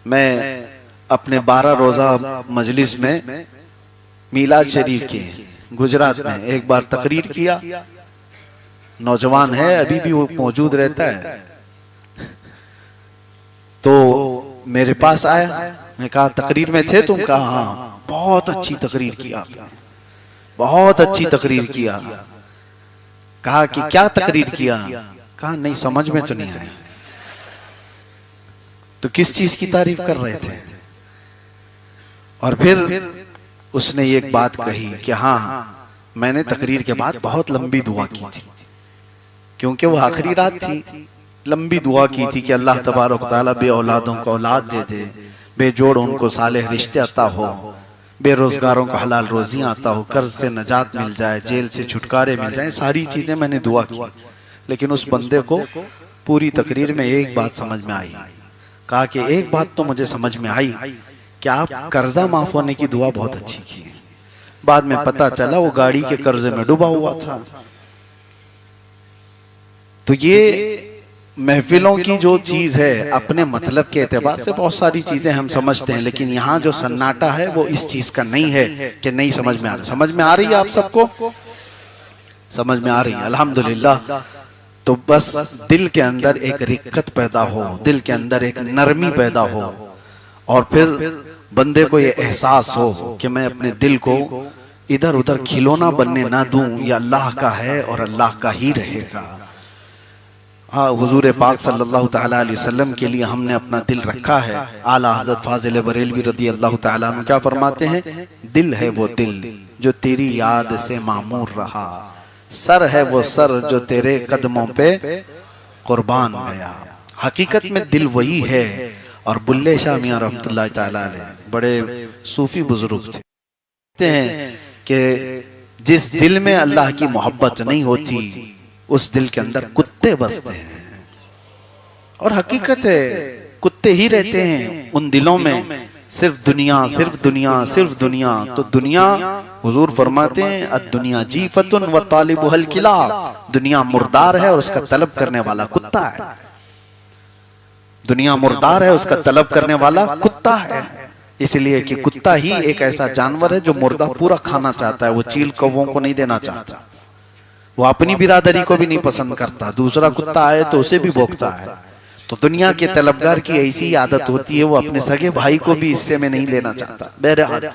میں اپنے 12 روزہ مجلس میں میلاد شریف کی گجرات میں ایک بار تقریر کیا، نوجوان ہے ابھی بھی وہ موجود رہتا ہے، تو میرے پاس آیا، میں کہا تقریر میں تھے تم؟ کہا ہاں، بہت اچھی تقریر کیا، بہت اچھی تقریر کیا۔ کہا کہ کیا تقریر کیا؟ کہا نہیں سمجھ میں تو نہیں آئی۔ تو کس چیز کی تعریف کر رہے تھے؟ اور پھر اس نے ایک بات کہی کہ ہاں میں نے تقریر کے بعد بہت لمبی دعا کی تھی، کیونکہ وہ آخری رات تھی، لمبی دعا کی تھی کہ اللہ تبارک و تعالیٰ بے اولادوں کو اولاد دے دے، بے جوڑ ان کو صالح رشتے عطا ہو، بے روزگاروں کو حلال روزیاں عطا ہو، قرض سے نجات مل جائے، جیل سے چھٹکارے مل جائیں، ساری چیزیں میں نے دعا کی۔ لیکن اس بندے کو پوری تقریر میں ایک بات سمجھ میں آئی، کہا کہ ایک بات تو مجھے سمجھ میں آئی کہ آپ قرضہ معاف ہونے کی دعا بہت اچھی کی ہے۔ بعد میں پتا چلا وہ گاڑی کے قرضے میں ڈوبا ہوا تھا۔ تو یہ محفلوں کی جو چیز ہے اپنے مطلب کے اعتبار سے بہت ساری چیزیں ہم سمجھتے ہیں، لیکن یہاں جو سناٹا ہے وہ اس چیز کا نہیں ہے کہ نہیں سمجھ میں آ رہا۔ سمجھ میں آ رہی ہے آپ سب کو؟ سمجھ میں آ رہی ہے الحمدللہ۔ تو بس دل کے اندر ایک رقت پیدا ہو، دل کے اندر ایک نرمی پیدا ہو، اور پھر بندے کو یہ احساس ہو کہ میں اپنے دل کو ادھر ادھر کھلونا بننے نہ دوں، یہ اللہ کا ہے اور اللہ کا ہی رہے گا۔ حضور پاک صلی اللہ تعالیٰ علیہ وسلم کے لیے ہم نے اپنا دل رکھا ہے۔ اعلیٰ حضرت فاضل بریلوی رضی اللہ تعالیٰ عنہ کیا فرماتے ہیں؟ دل ہے وہ دل جو تیری یاد سے معمور رہا، سر ہے وہ سر جو تیرے قدموں پہ قربان گیا۔ حقیقت میں دل وہی ہے۔ اور بلے شاہ میاں رحمت اللہ تعالیٰ علیہ بڑے صوفی بزرگ تھے، کہتے ہیں کہ جس دل میں اللہ کی محبت نہیں ہوتی اس دل کے اندر کتے بستے ہیں، اور حقیقت ہے کتے ہی رہتے ہیں ان دلوں میں، صرف دنیا صرف دنیا صرف دنیا۔ تو دنیا حضور فرماتے ہیں الدنیا جیفۃ وطالبها الکلاب، دنیا مردار ہے اور اس کا طلب کرنے والا کتا ہے۔ دنیا مردار ہے، اس کا طلب کرنے والا کتا ہے، اس لیے کہ کتا ہی ایک ایسا جانور ہے جو مردہ پورا کھانا چاہتا ہے، وہ چیل کووں کو نہیں دینا چاہتا، وہ اپنی برادری کو بھی نہیں پسند کرتا، دوسرا کتا آئے تو اسے بھی بھونکتا ہے۔ تو دنیا کے طلبگار کی ایسی عادت ہوتی ہے، وہ اپنے سگے بھائی کو بھی حصے میں نہیں لینا چاہتا۔ بہرحال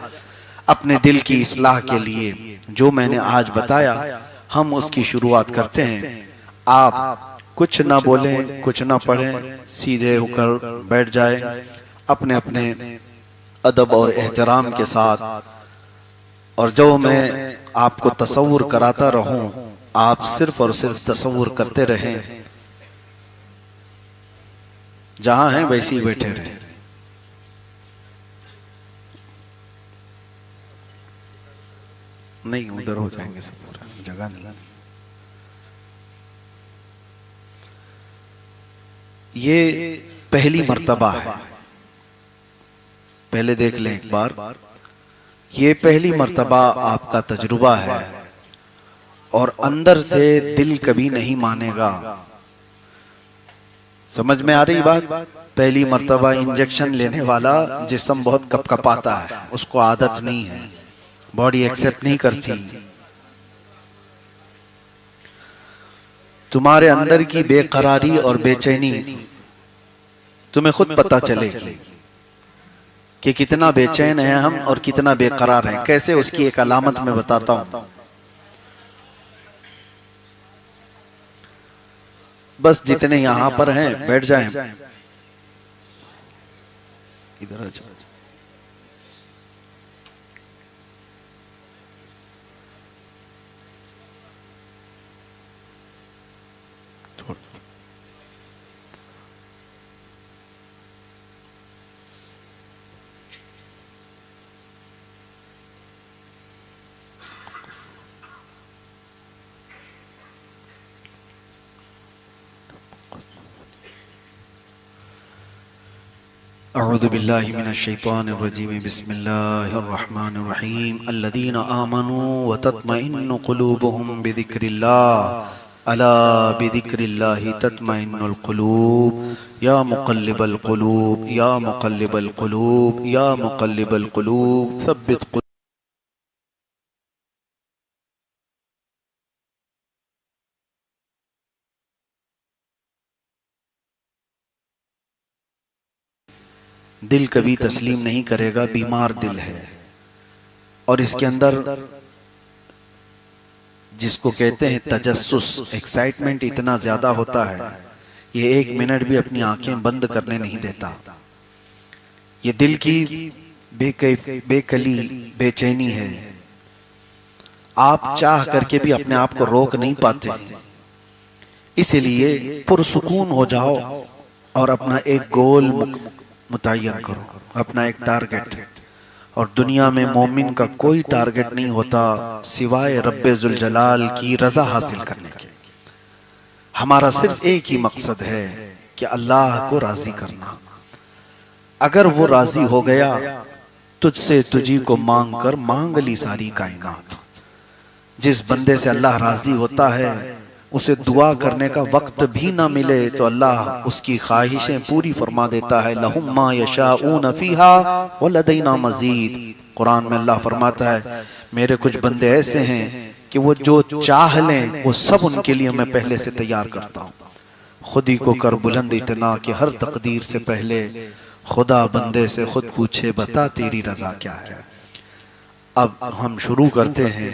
اپنے دل کی اصلاح کے لیے جو میں نے آج بتایا ہم اس کی شروعات کرتے ہیں۔ آپ کچھ نہ بولیں، کچھ نہ پڑھیں، سیدھے ہو کر بیٹھ جائیں اپنے اپنے ادب اور احترام کے ساتھ، اور جو میں آپ کو تصور کراتا رہوں آپ صرف اور صرف تصور کرتے رہیں، جہاں ہیں ویسے ہی بیٹھے رہیں۔ نہیں ادھر ہو جائیں گے، سب جگہ نہیں۔ یہ پہلی مرتبہ ہے، پہلے دیکھ لیں ایک بار، یہ پہلی مرتبہ آپ کا تجربہ ہے، اور اندر سے دل کبھی نہیں مانے گا سمجھ میں آ رہی بات؟ پہلی مرتبہ انجیکشن لینے والا جسم بہت کپ کپاتا ہے، اس کو عادت نہیں ہے، باڈی ایکسپٹ نہیں کرتی۔ تمہارے اندر کی بے قراری اور بے چینی تمہیں خود پتا چلے گی کہ کتنا بے چین ہیں ہم اور کتنا بے قرار ہیں۔ کیسے؟ اس کی ایک علامت میں بتاتا ہوں۔ بس جتنے یہاں پر ہیں بیٹھ جائیں، ادھر آ جائیں۔ اعوذ باللہ من الشیطان الرجیم، بسم اللہ الرحمن الرحیم۔ الذین آمنوا وتطمئن قلوبهم بذکر اللہ الا بذکر اللہ تطمئن القلوب یا مقلب القلوب یا مقلب القلوب یا مقلب القلوب ثبت قلوب۔ دل کبھی تسلیم نہیں کرے گا، بیمار دل ہے، اور اس کے اندر جس کو کہتے ہیں تجسس، ایکسائٹمنٹ اتنا زیادہ ہوتا ہے، یہ ایک منٹ بھی اپنی آنکھیں بند کرنے نہیں دیتا۔ یہ دل کی بے کلی بے چینی ہے، آپ چاہ کر کے بھی اپنے آپ کو روک نہیں پاتے۔ اسی لیے پرسکون ہو جاؤ اور اپنا ایک گول متعین کرو، اپنا ایک ٹارگٹ۔ اور دنیا میں مومن کا کوئی ٹارگٹ نہیں ہوتا سوائے رب ذوالجلال کی رضا حاصل کرنے کے۔ ہمارا صرف ایک ہی مقصد ہے کہ اللہ کو راضی کرنا۔ اگر وہ راضی ہو گیا، تجھ سے تجھی کو مانگ کر مانگ لی ساری کائنات۔ جس بندے سے اللہ راضی ہوتا ہے، اسے دعا کرنے کا وقت بھی نہ ملے تو اللہ اس کی خواہشیں پوری فرما دیتا ہے۔ لَهُمْ مَا يَشَاءُونَ فِيهَا وَلَدَيْنَا مَزِيدٌ۔ قرآن میں اللہ فرماتا ہے میرے کچھ بندے ایسے ہیں کہ وہ جو چاہ لیں وہ سب ان کے لیے میں پہلے سے تیار کرتا ہوں۔ خود ہی کو کر بلند اتنا کہ ہر تقدیر سے پہلے خدا بندے سے خود پوچھے بتا تیری رضا کیا ہے۔ اب ہم شروع کرتے ہیں۔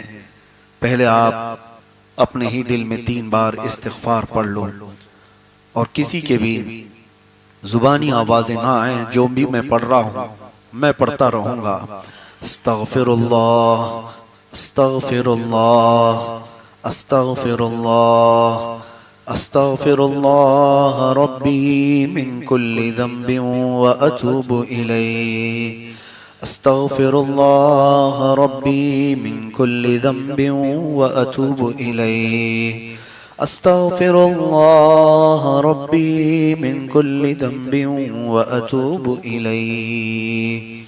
پہلے آپ اپنے ہی دل میں 3 بار استغفار پڑھ لو، اور کسی کے بھی زبانی آوازیں نہ آئیں، جو بھی میں پڑھ رہا ہوں میں پڑھتا رہوں گا۔ استغفر اللہ استغفر اللہ استغفر اللہ استغفر اللہ ربی من کل ذنب واتوب الیہ استغفر اللہ ربی من کل ذنب واتوب الیہ استغفر اللہ ربی من کل ذنب واتوب الیہ۔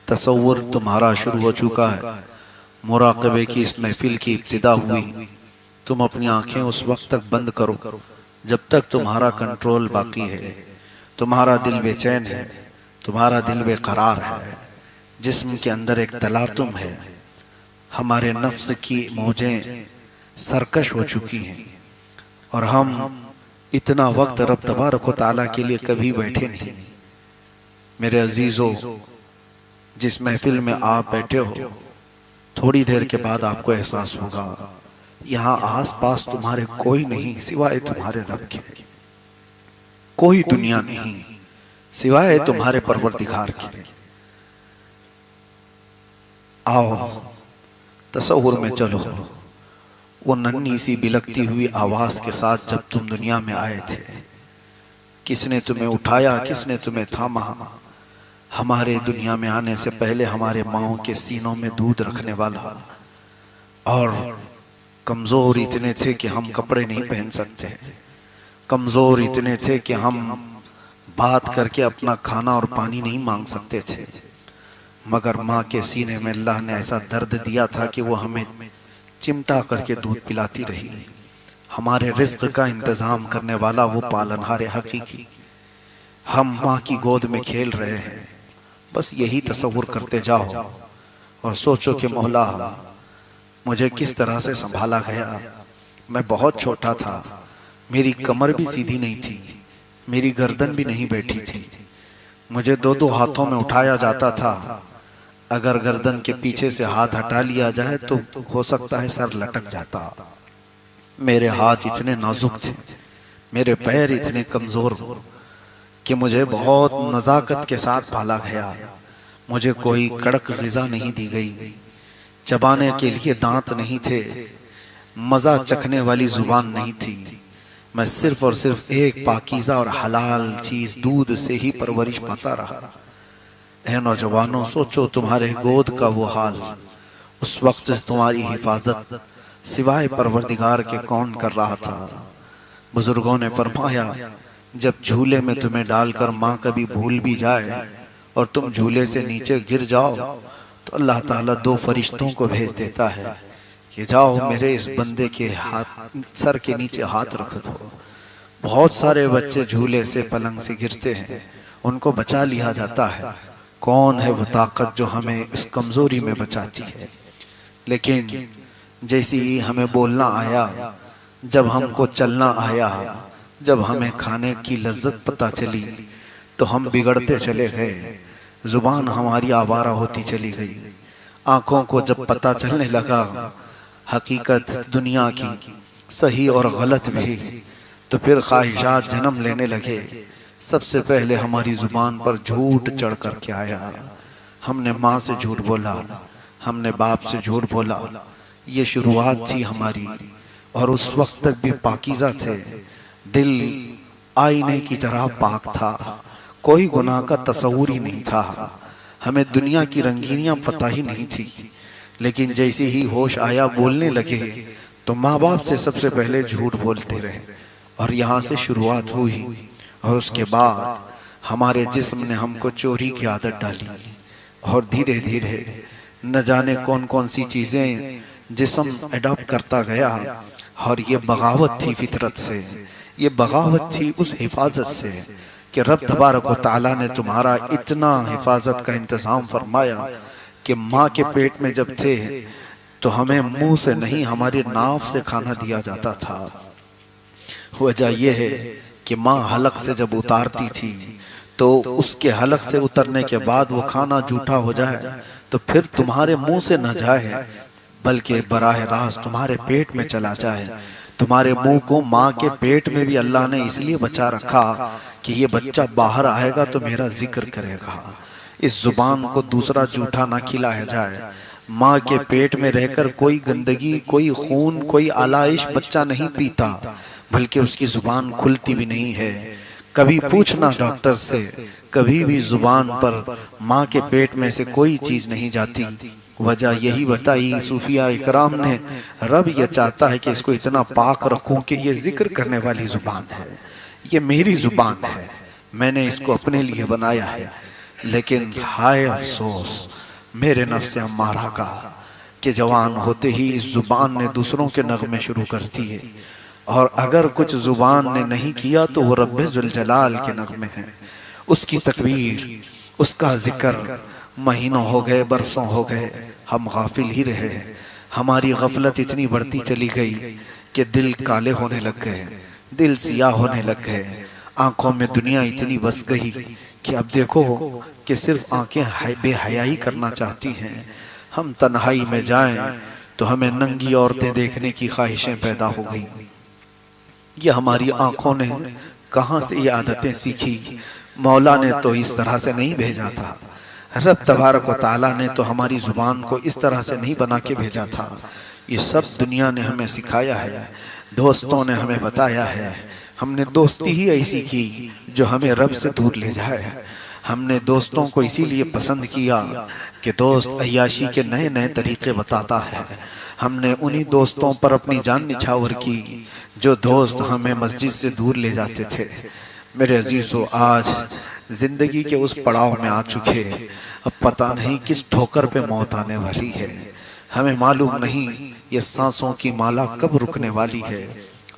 تصور تمہارا شروع ہو چکا ہے، مراقبے کی اس محفل کی ابتدا ہوئی۔ تم اپنی آنکھیں اس وقت تک بند کرو جب تک تمہارا کنٹرول باقی ہے۔ تمہارا دل بے چین ہے، تمہارا دل بے قرار ہے، جسم کے اندر ایک تلاطم ہے، ہمارے نفس کی موجیں سرکش ہو چکی ہیں، اور ہم اتنا وقت رب تبارک و تعالیٰ کے لیے کبھی بیٹھے نہیں۔ میرے عزیزو، جس محفل میں آپ بیٹھے ہو، تھوڑی دیر کے بعد آپ کو احساس ہوگا یہاں آس پاس تمہارے کوئی نہیں سوائے تمہارے رب کے، کوئی دنیا نہیں سوائے تمہارے پروردگار کے۔ آؤ تصور میں چلو، وہ ننھی سی بلکتی ہوئی آواز کے ساتھ جب تم دنیا میں آئے تھے، کس نے تمہیں اٹھایا، کس نے تمہیں تھاما؟ ہمارے دنیا میں آنے سے پہلے ہمارے ماؤں کے سینوں میں دودھ رکھنے والا، اور کمزور اتنے تھے کہ ہم کپڑے نہیں پہن سکتے، کمزور اتنے تھے کہ ہم بات کر کے اپنا کھانا اور پانی نہیں مانگ سکتے تھے، مگر ماں کے سینے میں اللہ نے ایسا درد دیا تھا کہ وہ ہمیں چمٹا کر کے دودھ پلاتی رہی، ہمارے رزق کا انتظام کرنے والا وہ پالنہار حقیقی، ہم ماں کی گود میں کھیل رہے ہیں، بس یہی تصور کرتے جاؤ اور سوچو کہ مولا مجھے کس طرح سے سنبھالا گیا۔ میں بہت چھوٹا تھا، میری کمر بھی سیدھی نہیں تھی، میری گردن بھی نہیں بیٹھی تھی، مجھے دو دو ہاتھوں میں اٹھایا جاتا تھا، اگر گردن کے پیچھے سے ہاتھ ہٹا لیا جائے تو ہو سکتا ہے سر لٹک جاتا۔ میرے ہاتھ اتنے نازک تھے، میرے پیر اتنے کمزور کہ مجھے بہت نزاکت کے ساتھ پالا گیا۔ مجھے کوئی کڑک غذا نہیں دی گئی، چبانے کے لیے دانت نہیں تھے، مزہ چکھنے والی زبان نہیں تھی، میں صرف اور صرف ایک پاکیزہ اور حلال چیز دودھ سے ہی پرورش پاتا رہا۔ اے نوجوانوں، سوچو تمہارے گود کا وہ حال، اس وقت تمہاری حفاظت سوائے پروردگار کے کون کر رہا تھا؟ بزرگوں نے فرمایا جب جھولے میں تمہیں ڈال کر ماں کبھی بھول بھی جائے اور تم جھولے سے نیچے گر جاؤ تو اللہ تعالیٰ دو فرشتوں کو بھیج دیتا ہے کہ جاؤ میرے اس بندے کے سر کے نیچے ہاتھ رکھ دو۔ بہت سارے بچے جھولے سے پلنگ سے گرتے ہیں، ان کو بچا لیا جاتا ہے۔ کون ہے وہ طاقت جو ہمیں اس کمزوری میں بچاتی ہے؟ لیکن جیسی ہی ہمیں بولنا آیا، جب ہم کو چلنا آیا، جب ہمیں کھانے کی لذت پتہ چلی تو ہم بگڑتے چلے گئے، زبان ہماری آوارہ ہوتی چلی گئی، آنکھوں کو جب پتہ چلنے لگا حقیقت دنیا کی صحیح اور غلط بھی، تو پھر خواہشات جنم لینے لگے۔ سب سے پہلے ہماری زبان پر جھوٹ چڑھ کر کے آیا، ہم نے ماں سے جھوٹ بولا، ہم نے باپ سے جھوٹ بولا، یہ شروعات تھی ہماری، اور اس وقت تک بھی پاکیزہ تھے، دل آئینے کی طرح پاک تھا، کوئی گناہ کا تصور ہی نہیں تھا، ہمیں دنیا کی رنگینیاں پتہ ہی نہیں تھی۔ لیکن جیسے ہی ہوش آیا بولنے لگے تو ماں باپ سے سب سے پہلے جھوٹ بولتے رہے، اور یہاں سے شروعات ہوئی، اور اس کے بعد ہمارے جسم نے ہم کو چوری کی عادت ڈالی، اور دھیرے دھیرے نہ جانے کون کون سی چیزیں جسم اڈاپٹ کرتا گیا، اور یہ بغاوت تھی فطرت سے، یہ بغاوت تھی اس حفاظت سے کہ رب تبارک و تعالیٰ نے تمہارا اتنا حفاظت کا انتظام فرمایا کہ ماں کے پیٹ میں جب تھے تو ہمیں منہ سے نہیں ہماری ناف سے کھانا دیا جاتا تھا۔ وجہ یہ ہے کہ ماں حلق سے جب اتارتی تھی تو اس کے حلق سے اترنے کے بعد وہ کھانا جھوٹا ہو جائے تو پھر تمہارے منہ سے نہ جائے بلکہ براہ راست تمہارے پیٹ میں چلا جائے۔ تمہارے منہ کو ماں کے پیٹ میں بھی اللہ نے اس لیے بچا رکھا کہ یہ بچہ باہر آئے گا تو میرا ذکر کرے گا، اس زبان کو دوسرا جھوٹا نہ کھلایا جائے۔ ماں کے پیٹ میں رہ کر کوئی گندگی، کوئی خون، کوئی آلائش بچہ نہیں پیتا، بلکہ اس کی زبان کھلتی بھی نہیں ہے۔ کبھی پوچھنا ڈاکٹر سے، کبھی بھی زبان پر ماں کے پیٹ میں سے کوئی چیز نہیں جاتی۔ وجہ یہی بتائی صوفیاء اکرام نے، رب یہ چاہتا ہے کہ اس کو اتنا پاک رکھوں کہ یہ ذکر کرنے والی زبان ہے، یہ میری زبان ہے، میں نے اس کو اپنے لیے بنایا ہے۔ لیکن ہائے افسوس میرے نفس امارہ کا کہ جوان ہوتے ہی اس زبان نے دوسروں کے نغمے شروع کر دیے، اور اگر کچھ زبان نے نہیں کیا تو وہ رب ذوالجلال کے نغمے ہیں، اس کی تکبیر، اس کا ذکر۔ مہینوں ہو گئے، برسوں ہو گئے، ہم غافل ہی رہے، ہماری غفلت اتنی بڑھتی چلی گئی کہ دل کالے ہونے لگ گئے، دل سیاہ ہونے لگ گئے، آنکھوں میں دنیا اتنی بس گئی کہ اب دیکھو کہ صرف آنکھیں بے حیائی کرنا چاہتی ہیں۔ ہم تنہائی میں جائیں تو ہمیں ننگی عورتیں دیکھنے کی خواہشیں پیدا ہو گئی۔ یہ ہماری آنکھوں نے کہاں سے یہ عادتیں سیکھی؟ مولا نے تو اس طرح سے نہیں بھیجا تھا، رب تبارک و تعالیٰ نے تو ہماری زبان کو اس طرح سے نہیں بنا کے بھیجا تھا۔ یہ سب دنیا نے ہمیں سکھایا ہے، دوستوں نے ہمیں بتایا ہے، ہم نے دوستی ہی ایسی کی جو ہمیں رب سے دور لے جائے۔ ہم نے دوستوں کو اسی لیے پسند کیا کہ دوست عیاشی کے نئے نئے طریقے بتاتا ہے، ہم نے انہی دوستوں پر اپنی جان نچھاور کی جو دوست ہمیں مسجد سے دور لے جاتے تھے۔ میرے عزیزو، آج زندگی کے اس پڑاؤ میں آ چکے، اب پتہ نہیں کس ٹھوکر پہ موت آنے والی ہے، ہمیں معلوم نہیں یہ سانسوں کی مالا کب رکنے والی ہے۔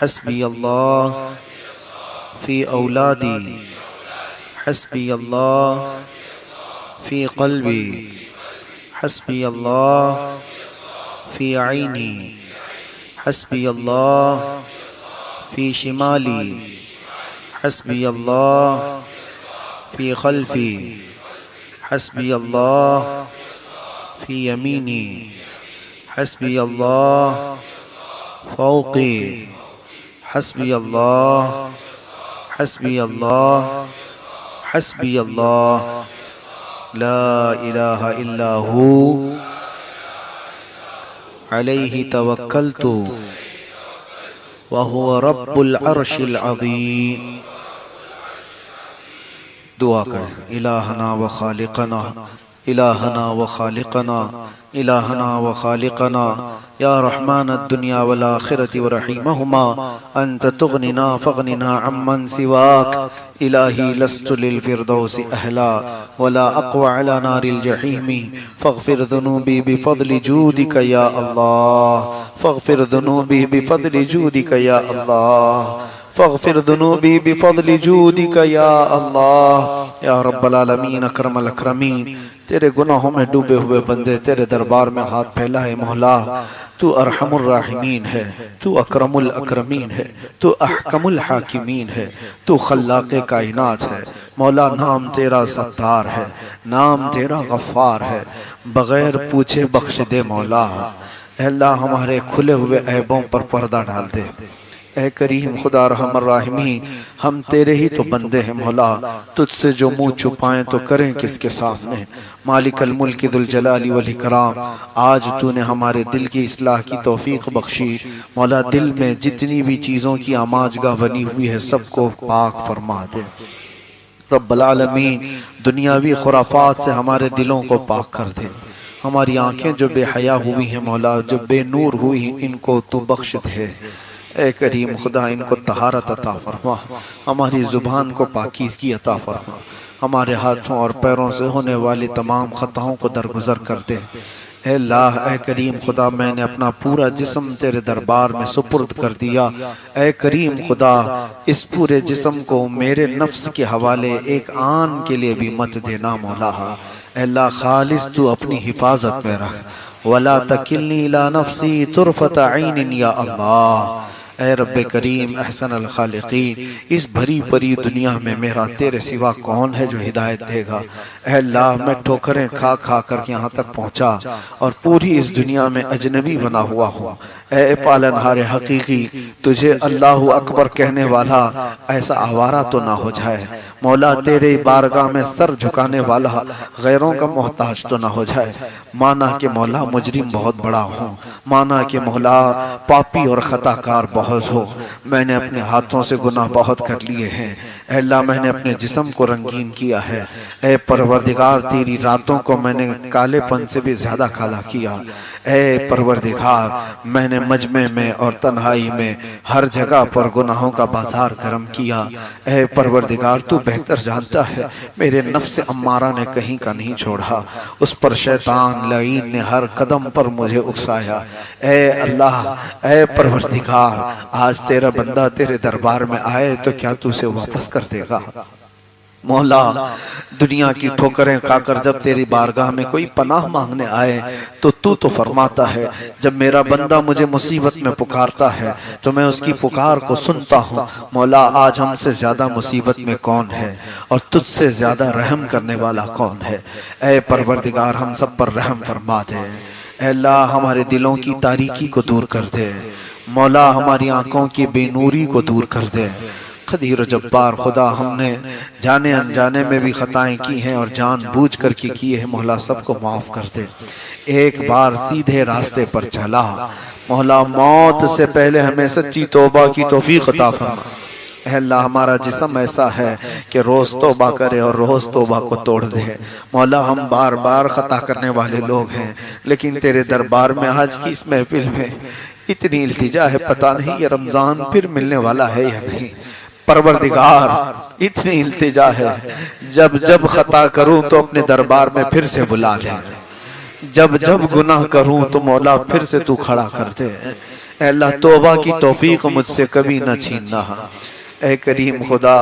حسبی اللہ فی اولادی حسبی اللہ فی قلبی حسبی اللہ فی عینی حسبی اللہ فی شمالی حسبی اللہ فی خلفی حسبی اللہ فی یمینی حسبی اللہ فوقی حسبی اللہ حسبی اللہ حسبی اللہ لا الہ الا ہو علیہ توکلت وہو رب العرش العظیم. دعا کریں الہنا و خالقنا الہنا و خالقنا الہنا و خالقنا یا رحمن الدنیا والآخرة ورحیمہما انت تغننا فاغننا عمن سواک الہی لست للفردوس اہلا ولا اقوى على نار الجحیم فاغفر ذنوبی بفضل جودک یا اللہ فاغفر ذنوبی بفضل جودک یا اللہ فاغفر ذنوبی بفضل جودک یا اللہ یا رب العالمین اکرم الاکرمین. تیرے گناہوں میں ڈوبے ہوئے بندے تیرے دربار میں ہاتھ پھیلائے مولا. تو ارحم الراحمین ہے، تو اکرم الاکرمین ہے، تو احکم الحاکمین ہے، تو خلاق کائنات ہے مولا. نام تیرا ستار ہے، نام تیرا غفار ہے، بغیر پوچھے بخش دے مولا. اے اللہ ہمارے کھلے ہوئے عیبوں پر پردہ ڈال دے. اے کریم خدا رحم الراحمین ہم تیرے ہی تو بندے ہیں مولا. تجھ سے جو منہ چھپائیں تو کریں کس کے سامنے. مالک الملک ذو الجلال والاکرام آج تو نے ہمارے دل کی اصلاح کی توفیق بخشی مولا. دل میں جتنی بھی چیزوں کی آماجگاہ بنی ہوئی ہے سب کو پاک فرما دے رب العالمین. دنیاوی خرافات سے ہمارے دلوں کو پاک کر دے. ہماری آنکھیں جو بے حیا ہوئی ہیں مولا، جو بے نور ہوئی ہیں، ان کو تو بخش دے. اے کریم خدا ان کو طہارت عطا فرما. ہماری زبان کو پاکیزگی عطا فرما. ہمارے ہاتھوں اور پیروں سے ہونے والی تمام خطاؤں کو درگزر کر دے. اے اللہ اے کریم خدا میں نے اپنا پورا جسم تیرے دربار میں سپرد کر دیا. اے کریم خدا اس پورے جسم کو میرے نفس کے حوالے ایک آن کے لیے بھی مت دینا مولا. اے اللہ خالص تو اپنی حفاظت میں رکھ. وَلَا تَكِلْنِي إِلَىٰ نَفْسِي طُرْفَةَ عَيْنٍ یا اللہ. اے رب کریم احسن الخالقین اس بھری پری دنیا میں میرا تیرے سوا کون ہے جو ہدایت دے گا. اے اللہ میں ٹھوکریں کھا کھا کر یہاں تک پہنچا اور پوری اس دنیا میں اجنبی بنا ہوا ہوں. اے پالنہار حقیقی تجھے اللہ اکبر کہنے والا ایسا آوارہ تو نہ ہو جائے مولا. تیرے بارگاہ میں سر جھکانے والا غیروں کا محتاج تو نہ ہو جائے. مانا کہ مولا مجرم بہت بڑا ہوں، مانا کہ مولا پاپی اور خطا کار بہت ہو. میں نے اپنے ہاتھوں سے گناہ بہت کر لیے ہیں. اے اللہ میں نے اپنے جسم کو رنگین کیا ہے. اے پروردگار تیری راتوں کو میں نے کالے پن سے بھی زیادہ کالا کیا. اے پروردگار میں نے مجمع میں اور تنہائی میں ہر جگہ پر گناہوں کا بازار گرم کیا. اے پروردگار تو بہتر جانتا ہے میرے نفس امارہ نے کہیں کا نہیں چھوڑا. اس پر شیطان لعین نے ہر قدم پر مجھے اکسایا. اے اللہ اے پروردگار آج تیرا بندہ تیرے دربار میں آئے تو کیا تو اسے واپس کر دے گا مولا. دنیا کی ٹھوکریں کھا کر جب تیری بارگاہ میں کوئی پناہ مانگنے آئے تو فرماتا ہے جب میرا بندہ مجھے مصیبت میں پکارتا ہے تو میں اس کی پکار کو سنتا ہوں. مولا آج ہم سے زیادہ مصیبت میں کون ہے اور تجھ سے زیادہ رحم کرنے والا کون ہے. اے پروردگار ہم سب پر رحم فرما دے. اے اللہ ہمارے دلوں کی تاریکی کو دور کر دے مولا. ہماری آنکھوں کی بے نوری کو دور کر دے. قدیر و جبار خدا ہم نے جانے انجانے میں بھی خطائیں کی ہیں اور جان بوجھ کر کی کیے ہیں مولا. سب کو معاف کر دے. ایک بار سیدھے راستے پر چلا مولا. موت سے پہلے ہمیں سچی توبہ کی توفیق عطا فرما. اے اللہ ہمارا جسم ایسا ہے کہ روز توبہ کرے اور روز توبہ کو توڑ دے مولا. ہم بار بار خطا کرنے والے لوگ ہیں لیکن تیرے دربار میں آج کی اس محفل میں اتنی التجا ہے پتہ نہیں یہ رمضان پھر ملنے والا ہے یا نہیں. پروردگار اتنی التجا ہے جب جب خطا کروں تو اپنے دربار میں پھر سے بلا لے. جب جب گناہ کروں تو مولا پھر سے تو کھڑا کر دے. اے اللہ توبہ کی توفیق مجھ سے کبھی نہ چھیننا۔ اے کریم خدا،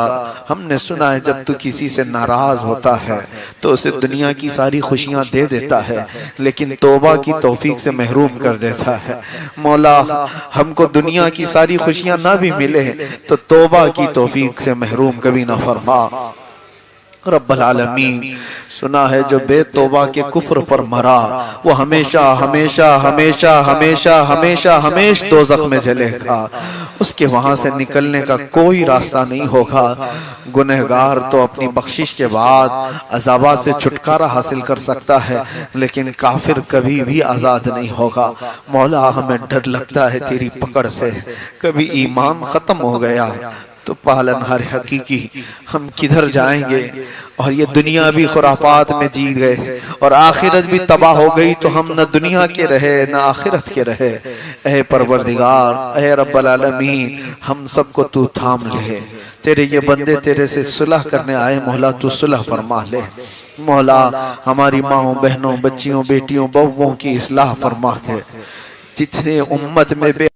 ہم نے سنا ہے جب تو کسی سے ناراض ہوتا ہے تو اسے دنیا کی ساری خوشیاں دے دیتا ہے، لیکن توبہ کی توفیق سے محروم کر دیتا ہے۔ مولا ہم کو دنیا کی ساری خوشیاں نہ بھی ملے تو توبہ کی توفیق سے محروم کبھی نہ فرما۔ رب العالمین، سنا ہے جو بے توبہ کے کفر پر مرا وہ ہمیشہ ہمیشہ ہمیشہ ہمیشہ ہمیشہ ہمیشہ دوزخ میں جلے گا، اس کے وہاں سے نکلنے کا کوئی راستہ نہیں ہوگا۔ گنہگار تو اپنی بخشش کے بعد عذابات سے چھٹکارا حاصل کر سکتا ہے، لیکن کافر کبھی بھی آزاد نہیں ہوگا۔ مولا ہمیں ڈر لگتا ہے تیری پکڑ سے، کبھی ایمان ختم ہو گیا تو پالنہار حقیقی ہم کدھر جائیں گے؟ اور یہ دنیا بھی خرافات میں جیت گئے اور آخرت بھی تباہ ہو گئی تو ہم نہ دنیا کے رہے نہ آخرت کے رہے۔ اے پروردگار، اے رب العالمین، ہم سب کو تو تھام لے۔ تیرے یہ بندے تیرے سے صلح کرنے آئے، مولا تو صلح فرما لے۔ مولا ہماری ماں بہنوں بچیوں بیٹیوں بہووں کی اصلاح فرما دے۔ جتنے امت میں بے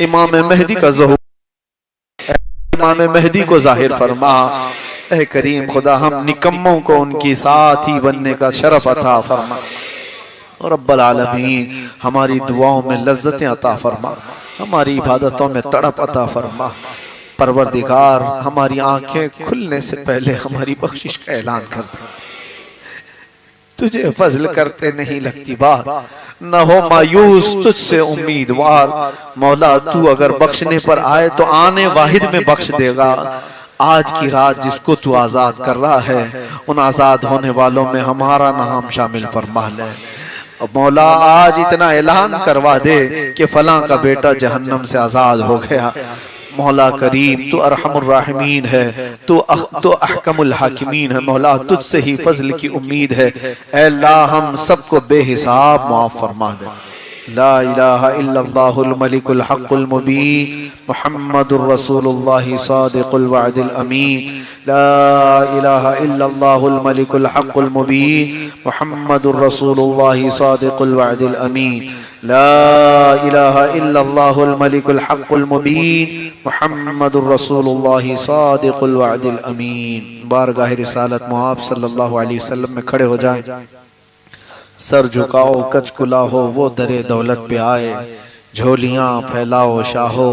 امام مہدی کا ظہور، امام مہدی کو ظاہر فرما۔ اے کریم خدا، ہم نکموں کو ان کی ساتھی بننے کا شرف عطا فرما۔ رب العالمین ہماری دعاؤں میں لذتیں عطا فرما، ہماری عبادتوں میں تڑپ عطا فرما۔ پروردگار ہماری آنکھیں کھلنے سے پہلے ہماری بخشش کا اعلان کر دے۔ تجھے فضل کرتے نہیں لگتی بات، نہ ہو مایوس تجھ سے امیدوار۔ مولا تو اگر بخشنے پر آئے تو آنے واحد میں بخش دے گا۔ آج کی رات جس کو تو آزاد کر رہا ہے ان آزاد ہونے والوں میں ہمارا نام شامل فرما لے۔ مولا آج اتنا اعلان کروا دے کہ فلاں کا بیٹا جہنم سے آزاد ہو گیا۔ مولا کریم تو ارحم الراحمین ہے، تو احکم الحاکمین ہے۔ مولا تجھ سے ہی فضل کی امید ہے۔ اے اللہ ہم سب کو بے حساب معاف فرما دے۔ لا الہ الا اللہ الملک الحق المبین محمد الرسول اللہ صادق الوعد الامین۔ لا الہ الا اللہ الملک الحق المبین محمد الرسول اللہ صادق الوعد الامین۔ لا الہ الا اللہ الملک الحق المبین محمد الرسول اللہ صادق الوعد الامین۔ بارگاہ رسالت محاب صلی اللہ علیہ وسلم میں کھڑے ہو جائیں، سر جھکاؤ کچ کلا ہو وہ در دولت پہ آئے، جھولیاں پھیلاؤ شاہو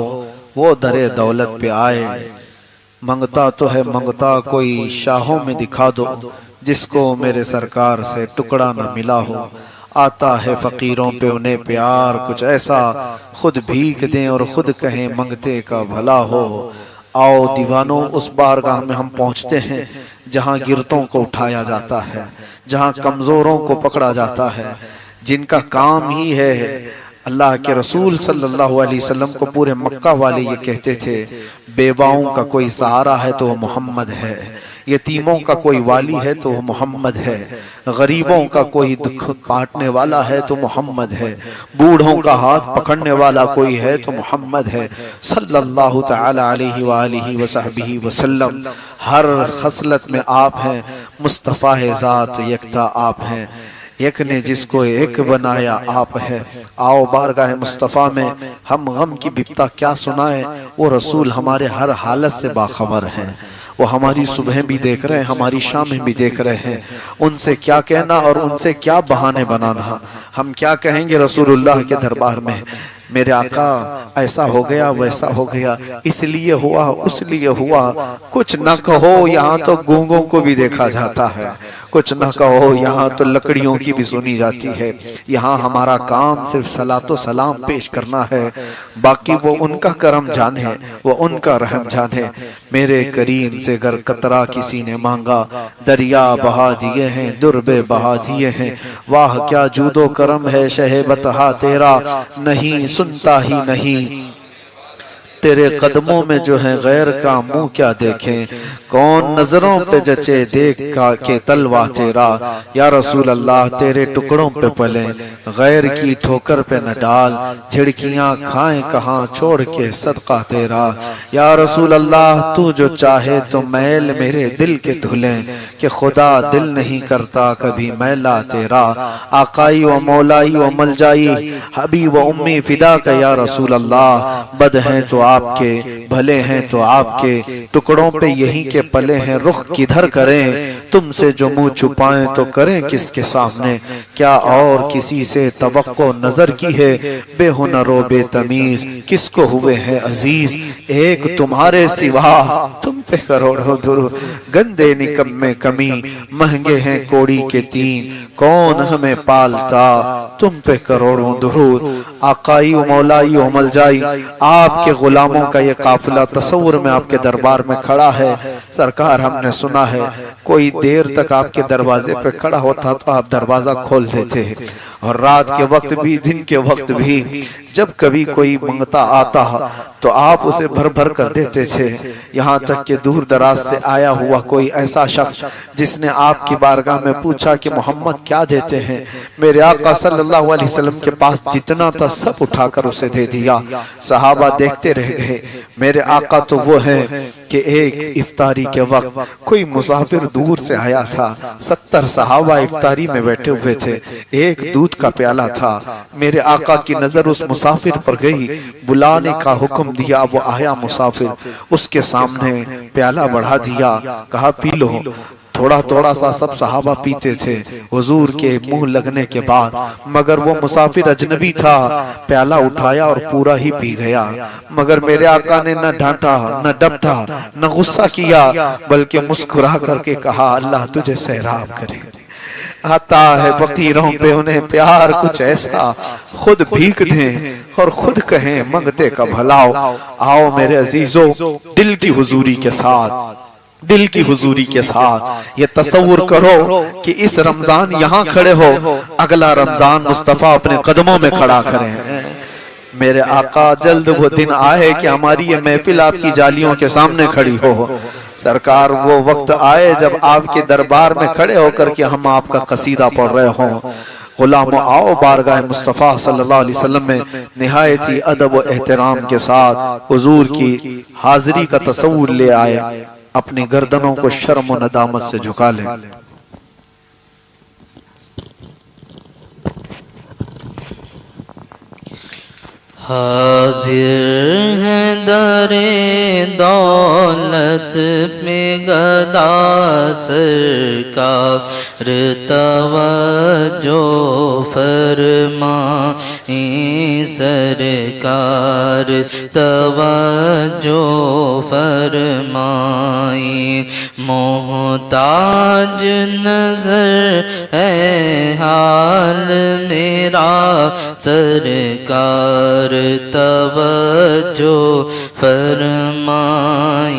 وہ در دولت پہ آئے۔ منگتا تو ہے منگتا کوئی شاہوں میں دکھا دو، جس کو میرے سرکار سے ٹکڑا نہ ملا ہو۔ آتا ہے فقیروں پہ انہیں پیار کچھ ایسا، خود بھیک دیں اور خود کہیں منگتے کا بھلا ہو۔ آؤ دیوانوں اس بارگاہ میں ہم پہنچتے ہیں جہاں گرتوں کو اٹھایا جاتا ہے، جہاں کمزوروں کو پکڑا جاتا ہے، جن کا کام ہی ہے اللہ کے رسول صلی اللہ علیہ وسلم کو پورے مکہ والے یہ کہتے تھے بیواؤں کا کوئی سہارا ہے تو وہ محمد ہے، یتیموں کا کوئی والی ہے تو وہ محمد ہے، غریبوں کا کوئی دکھ کاٹنے والا ہے تو محمد ہے، بوڑھوں کا ہاتھ پکڑنے والا کوئی ہے تو محمد ہے صلی اللہ تعالی علیہ وآلہ وصحبہ وسلم۔ ہر خصلت میں آپ ہیں، مصطفیٰ ذات یکتا آپ ہیں، ایک نے جس کو ایک بنایا آپ ہے۔ آؤ بارگاہ مصطفیٰ میں ہم غم کی بپتا کیا سنائیں، وہ رسول ہمارے ہر حالت سے باخبر ہیں، وہ ہماری صبح بھی دیکھ رہے ہیں، ہماری شامیں بھی دیکھ رہے ہیں۔ ان سے کیا کہنا اور ان سے کیا بہانے بنانا، ہم کیا کہیں گے رسول اللہ کے دربار میں؟ میرے آقا ایسا ہو گیا ویسا ہو گیا، اس لیے ہوا اس لیے ہوا، کچھ نہ کہو یہاں تو گونگوں کو بھی دیکھا جاتا ہے، کچھ نہ کہو یہاں تو لکڑیوں کی بھی سنی جاتی ہے، یہاں ہمارا کام صرف صلاۃ و سلام پیش کرنا ہے، باقی وہ ان کا کرم جانے، وہ ان کا رحم جانے۔ میرے کریم سے گر قطرہ کسی نے مانگا، دریا بہا دیے ہیں دربے بہا دیے ہیں، واہ کیا جود و کرم ہے شہ بطحا تیرا، نہیں سنتا ہی نہیں تیرے قدموں میں جو ہے غیر کا منہ کیا دیکھیں، کون نظروں پہ جچے دیکھ کے تلوا تیرا، یا رسول اللہ تیرے ٹکڑوں پہ پلیں، غیر کی ٹھوکر پہ نہ ڈال، جھڑکیاں کھائیں کہاں چھوڑ کے صدقہ تیرا، یا رسول اللہ تو جو چاہے تو میل میرے دل کے دھلیں، کہ خدا دل نہیں کرتا کبھی میلا تیرا، آقائی و مولائی و ملجائی حبیب و امی فدا کا یا رسول اللہ، بد ہیں تو آپ کے بھلے ہیں تو آپ کے، ٹکڑوں پہ یہی کے پلے ہیں، رخ کدھر کریں تم سے جو منہ چھپائیں تو کریں کس کے سامنے، کیا اور کسی سے توقع نظر کی ہے، بے ہنر و بے تمیز کس کو ہوئے ہیں عزیز، ایک تمہارے سوا تم پہ کروڑوں درود، گندے نکم میں کمی مہنگے ہیں کوڑی کے تین، کون ہمیں پالتا تم پہ کروڑوں درود، آقائی و مولائی و ملجائی آپ کے غلاموں کا یہ قافلہ تصور میں آپ کے دربار میں کھڑا ہے۔ سرکار ہم نے سنا ہے کوئی دیر تک آپ کے دروازے پہ کھڑا ہوتا تو آپ دروازہ کھول دیتے، اور رات کے وقت بھی دن کے وقت بھی جب کبھی کوئی منگتا آتا تو آپ اسے بھر بھر کر دیتے تھے، یہاں تک کہ دور دراز سے آیا ہوا کوئی ایسا شخص جس نے آپ کی بارگاہ میں پوچھا کہ محمد کیا دیتے ہیں، میرے آقا صلی اللہ علیہ وسلم کے پاس جتنا تھا سب اٹھا کر اسے دے دیا، صحابہ دیکھتے رہ گئے۔ میرے آقا تو وہ ہیں کہ ایک افطاری کے وقت کوئی مسافر دور سے آیا تھا، 70 صحابہ افطاری میں بیٹھے ہوئے تھے، ایک دودھ کا پیالہ تھا، میرے آقا کی نظر اس مسافر پر گئی، بلانے کا حکم دیا، وہ آیا مسافر، اس کے سامنے پیالہ بڑھا دیا، کہا پی لو، تھوڑا تھوڑا سا سب صحابہ پیتے تھے حضور کے منہ لگنے کے بعد، مگر وہ مسافر اجنبی تھا، پیالہ اٹھایا اور پورا ہی پی گیا، مگر میرے آقا نے نہ ڈانٹا نہ ڈپٹا نہ غصہ کیا، بلکہ مسکرا کر کے کہا اللہ تجھے سیراب کرے، آتا ہے فقیروں پہ انہیں پیار کچھ ایسا، خود بھیک دیں اور خود کہیں منگتے کا بھلاؤ۔ آؤ میرے عزیزو دل کی حضوری کے ساتھ، دل کی حضوری کے ساتھ یہ تصور کرو کہ اس رمضان یہاں کھڑے ہو، اگلا رمضان مصطفیٰ اپنے قدموں میں کھڑا کریں۔ میرے آقا جلد وہ دن آئے کہ ہماری یہ محفل آپ کی جالیوں کے سامنے کھڑی ہو، سرکار وہ وقت آئے جب آپ کے دربار میں کھڑے ہو کر کے ہم آپ کا قصیدہ پڑھ رہے ہوں۔ غلاموں آؤ بارگاہ مصطفیٰ صلی اللہ علیہ وسلم میں نہایت ہی ادب و احترام کے ساتھ حضور کی حاضری کا تصور لے آئے، اپنی گردنوں کو شرم و ندامت سے جھکا لیں۔ حاضر ہیں در دولت میں گدا سرکار، توجہ فرمائیں سرکار، توجہ فرمائیں، محتاج نظر ہے حال میرا سرکار، توجہ فرمائیں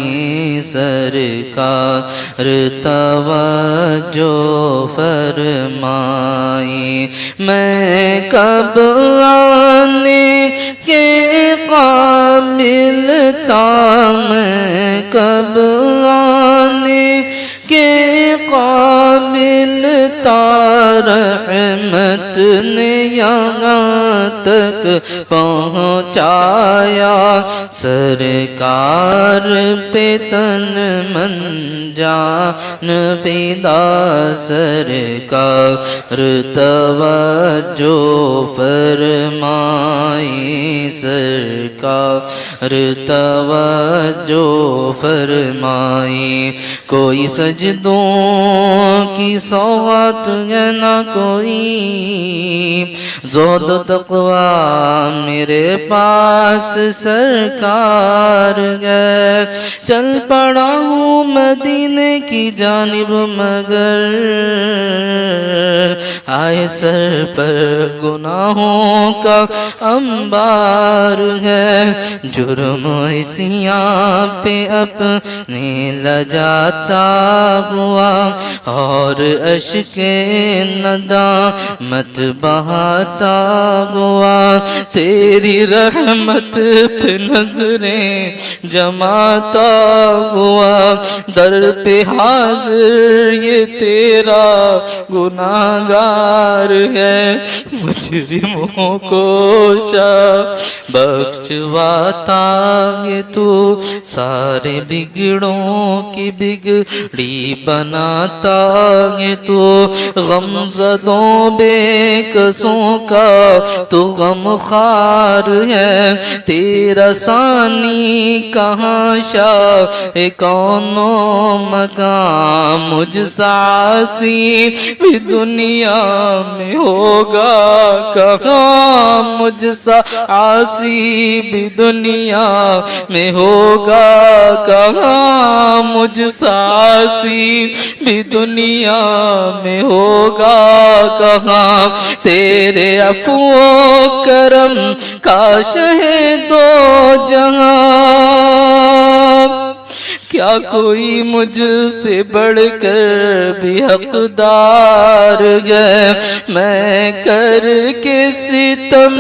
سرکار۔ سرکار توجہ فرمائی میں کب آنے کے قابل تھا میں کب آنے کے قابل تھا رحمت نے یہاں تک پہنچایا سرکار پہ تن من جان فدا سرکار توجہ فرمائی سرکار توجہ فرمائی کوئی سجدوں کی سوغات ہے نہ کوئی زہد و تقوی میرے پاس سرکار ہے چل پڑا ہوں مدینے کی جانب مگر آئے سر پر گناہوں کا انبار ہے جرم اسیاں پہ اپنے لجاتا ہوا اور اشک ندامت بہاتا ہوا تیری رحمت پہ نظریں جماتا ہوا در پہ حاضر یہ تیرا گناہگار ہے مجرموں کو بخشواتا یہ تو سارے بگڑوں کی بگڑی بناتا یہ تو غم زدوں بے کسوں کا تو غم خار ہے تیرا ثانی کہاں شاہ کون و مقام مجھ ساسی بھی دنیا میں ہوگا کہاں مجھ ساسی بھی دنیا میں ہوگا کہاں مجھ ساسی بھی دنیا میں ہوگا کہاں تیرے عفو و کرم کا شہ دو جہاں کیا کوئی مجھ سے بڑھ کر بھی حقدار ہے میں کر کے ستم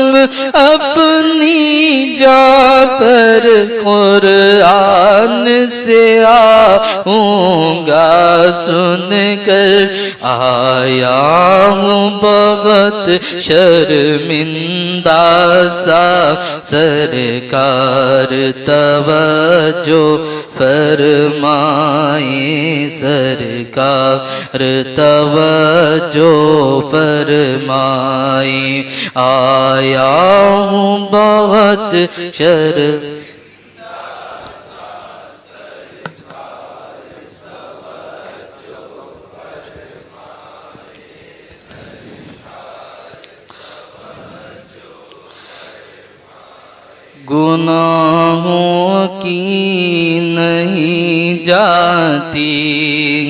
اپنی جا پر قرآن سے آؤں گا سن کر آیا ہوں بہت شرمندہ سا سرکار توجہ فرمائی سرکار توجہ فرمائی آیا ہوں بہت گناہوں کی نہیں جاتی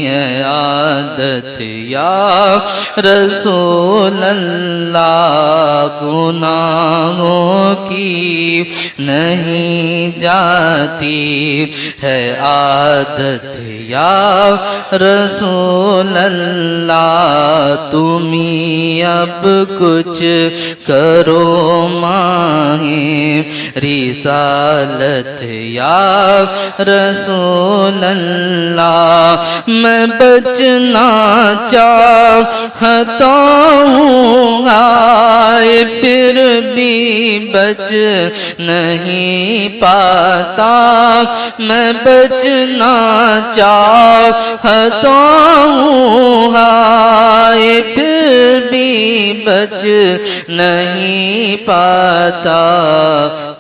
ہے عادت یا رسول اللہ گناہوں کی نہیں جاتی ہے عادت یا رسول اللہ تمہیں اب کچھ کرو ماہیں رسالت یا رسول اللہ میں بچنا چاہتا ہوں آئے پھر بھی بچ نہیں پاتا میں بچنا چاہتا ہوں آئے پھر بھی بچ نہیں پاتا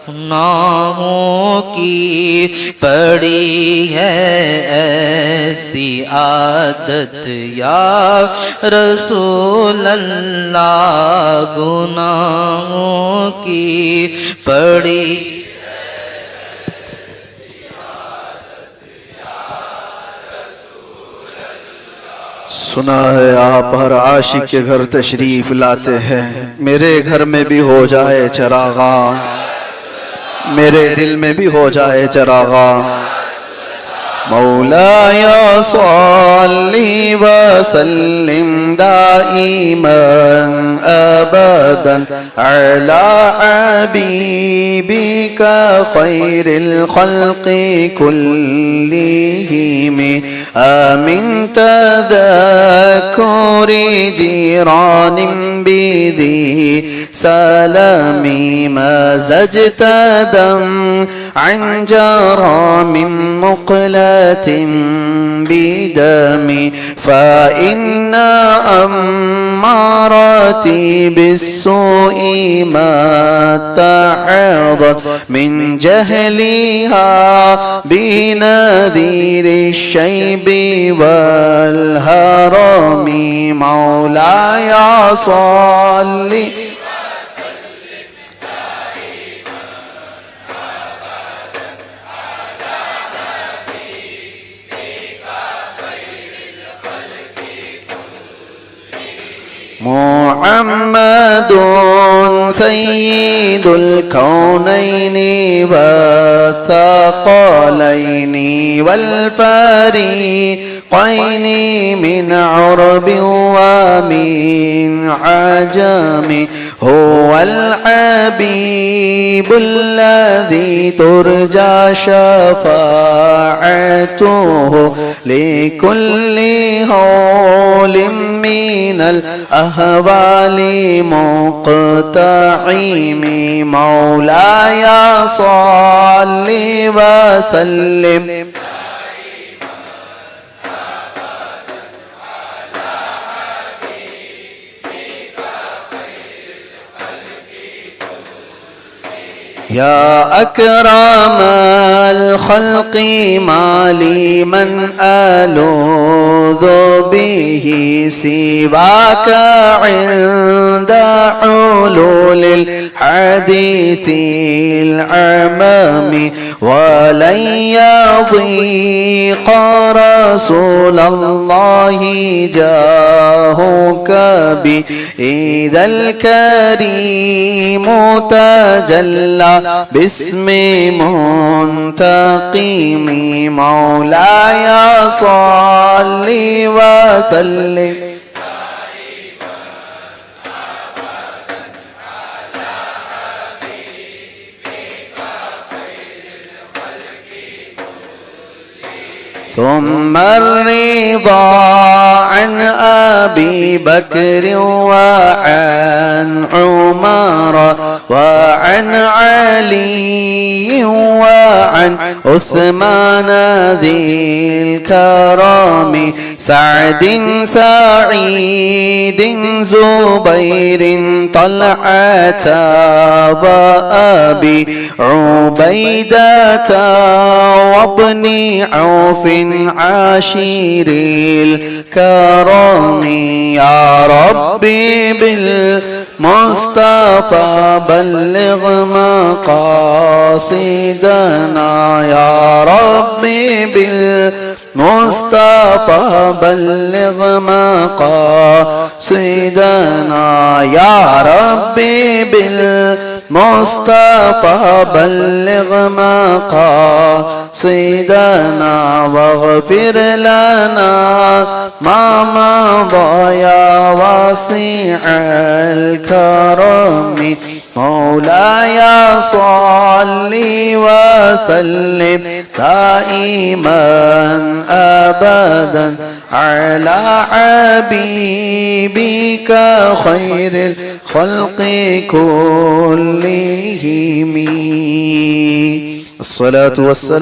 گناہوں کی پڑی ہے ایسی عادت یا رسول اللہ گناہوں کی پڑی سنا ہے آپ ہر عاشق کے گھر تشریف لاتے ہیں میرے گھر میں بھی ہو جائے چراغاں میرے دل میں بھی ہو جائے چراغاں مولاي صل وسلم دائما أبدا على حبيبك خير الخلق كلهم من تذكر جيران بذي سلام مزجت دم عن جرى من مقلة بدمي فإن أمارتي بالسوء ما تعظت من جهلها بنذير الشيب والهرم مولاي صل محمد سيد الكونين والثقلين والفريقين من عرب ومن عجم هو الحبيب الذي ترجى شفاعته لكل هول من الأهوال مقتحم مولاي صل وسلم يا أكرم الخلق ما لي من ألوذ به سواك عند حلول الحديث العمام ولن يضيق رسول الله جاهك بي إذا الكريم تجلى باسم منتقم مولاي صل وسلم ثم الرضا عن أبي بكر وعن عمر وعن علي وعن عثمان ذي الكرم سعد سعيد زبير طلحة وأبي عبيدة وابن عوف عاشر الكرم يا ربي بالمصطفى بلغ مقاصدنا يا ربي بالمصطفى بلغ مقاصدنا يا ربي بالمصطفى بلغ مقاصدنا واغفر لنا ما مضى يا واسع الكرم مولاي صل وسلم دائما أبدا على حبيبك خير الخلق كلهم الصلاة والسلام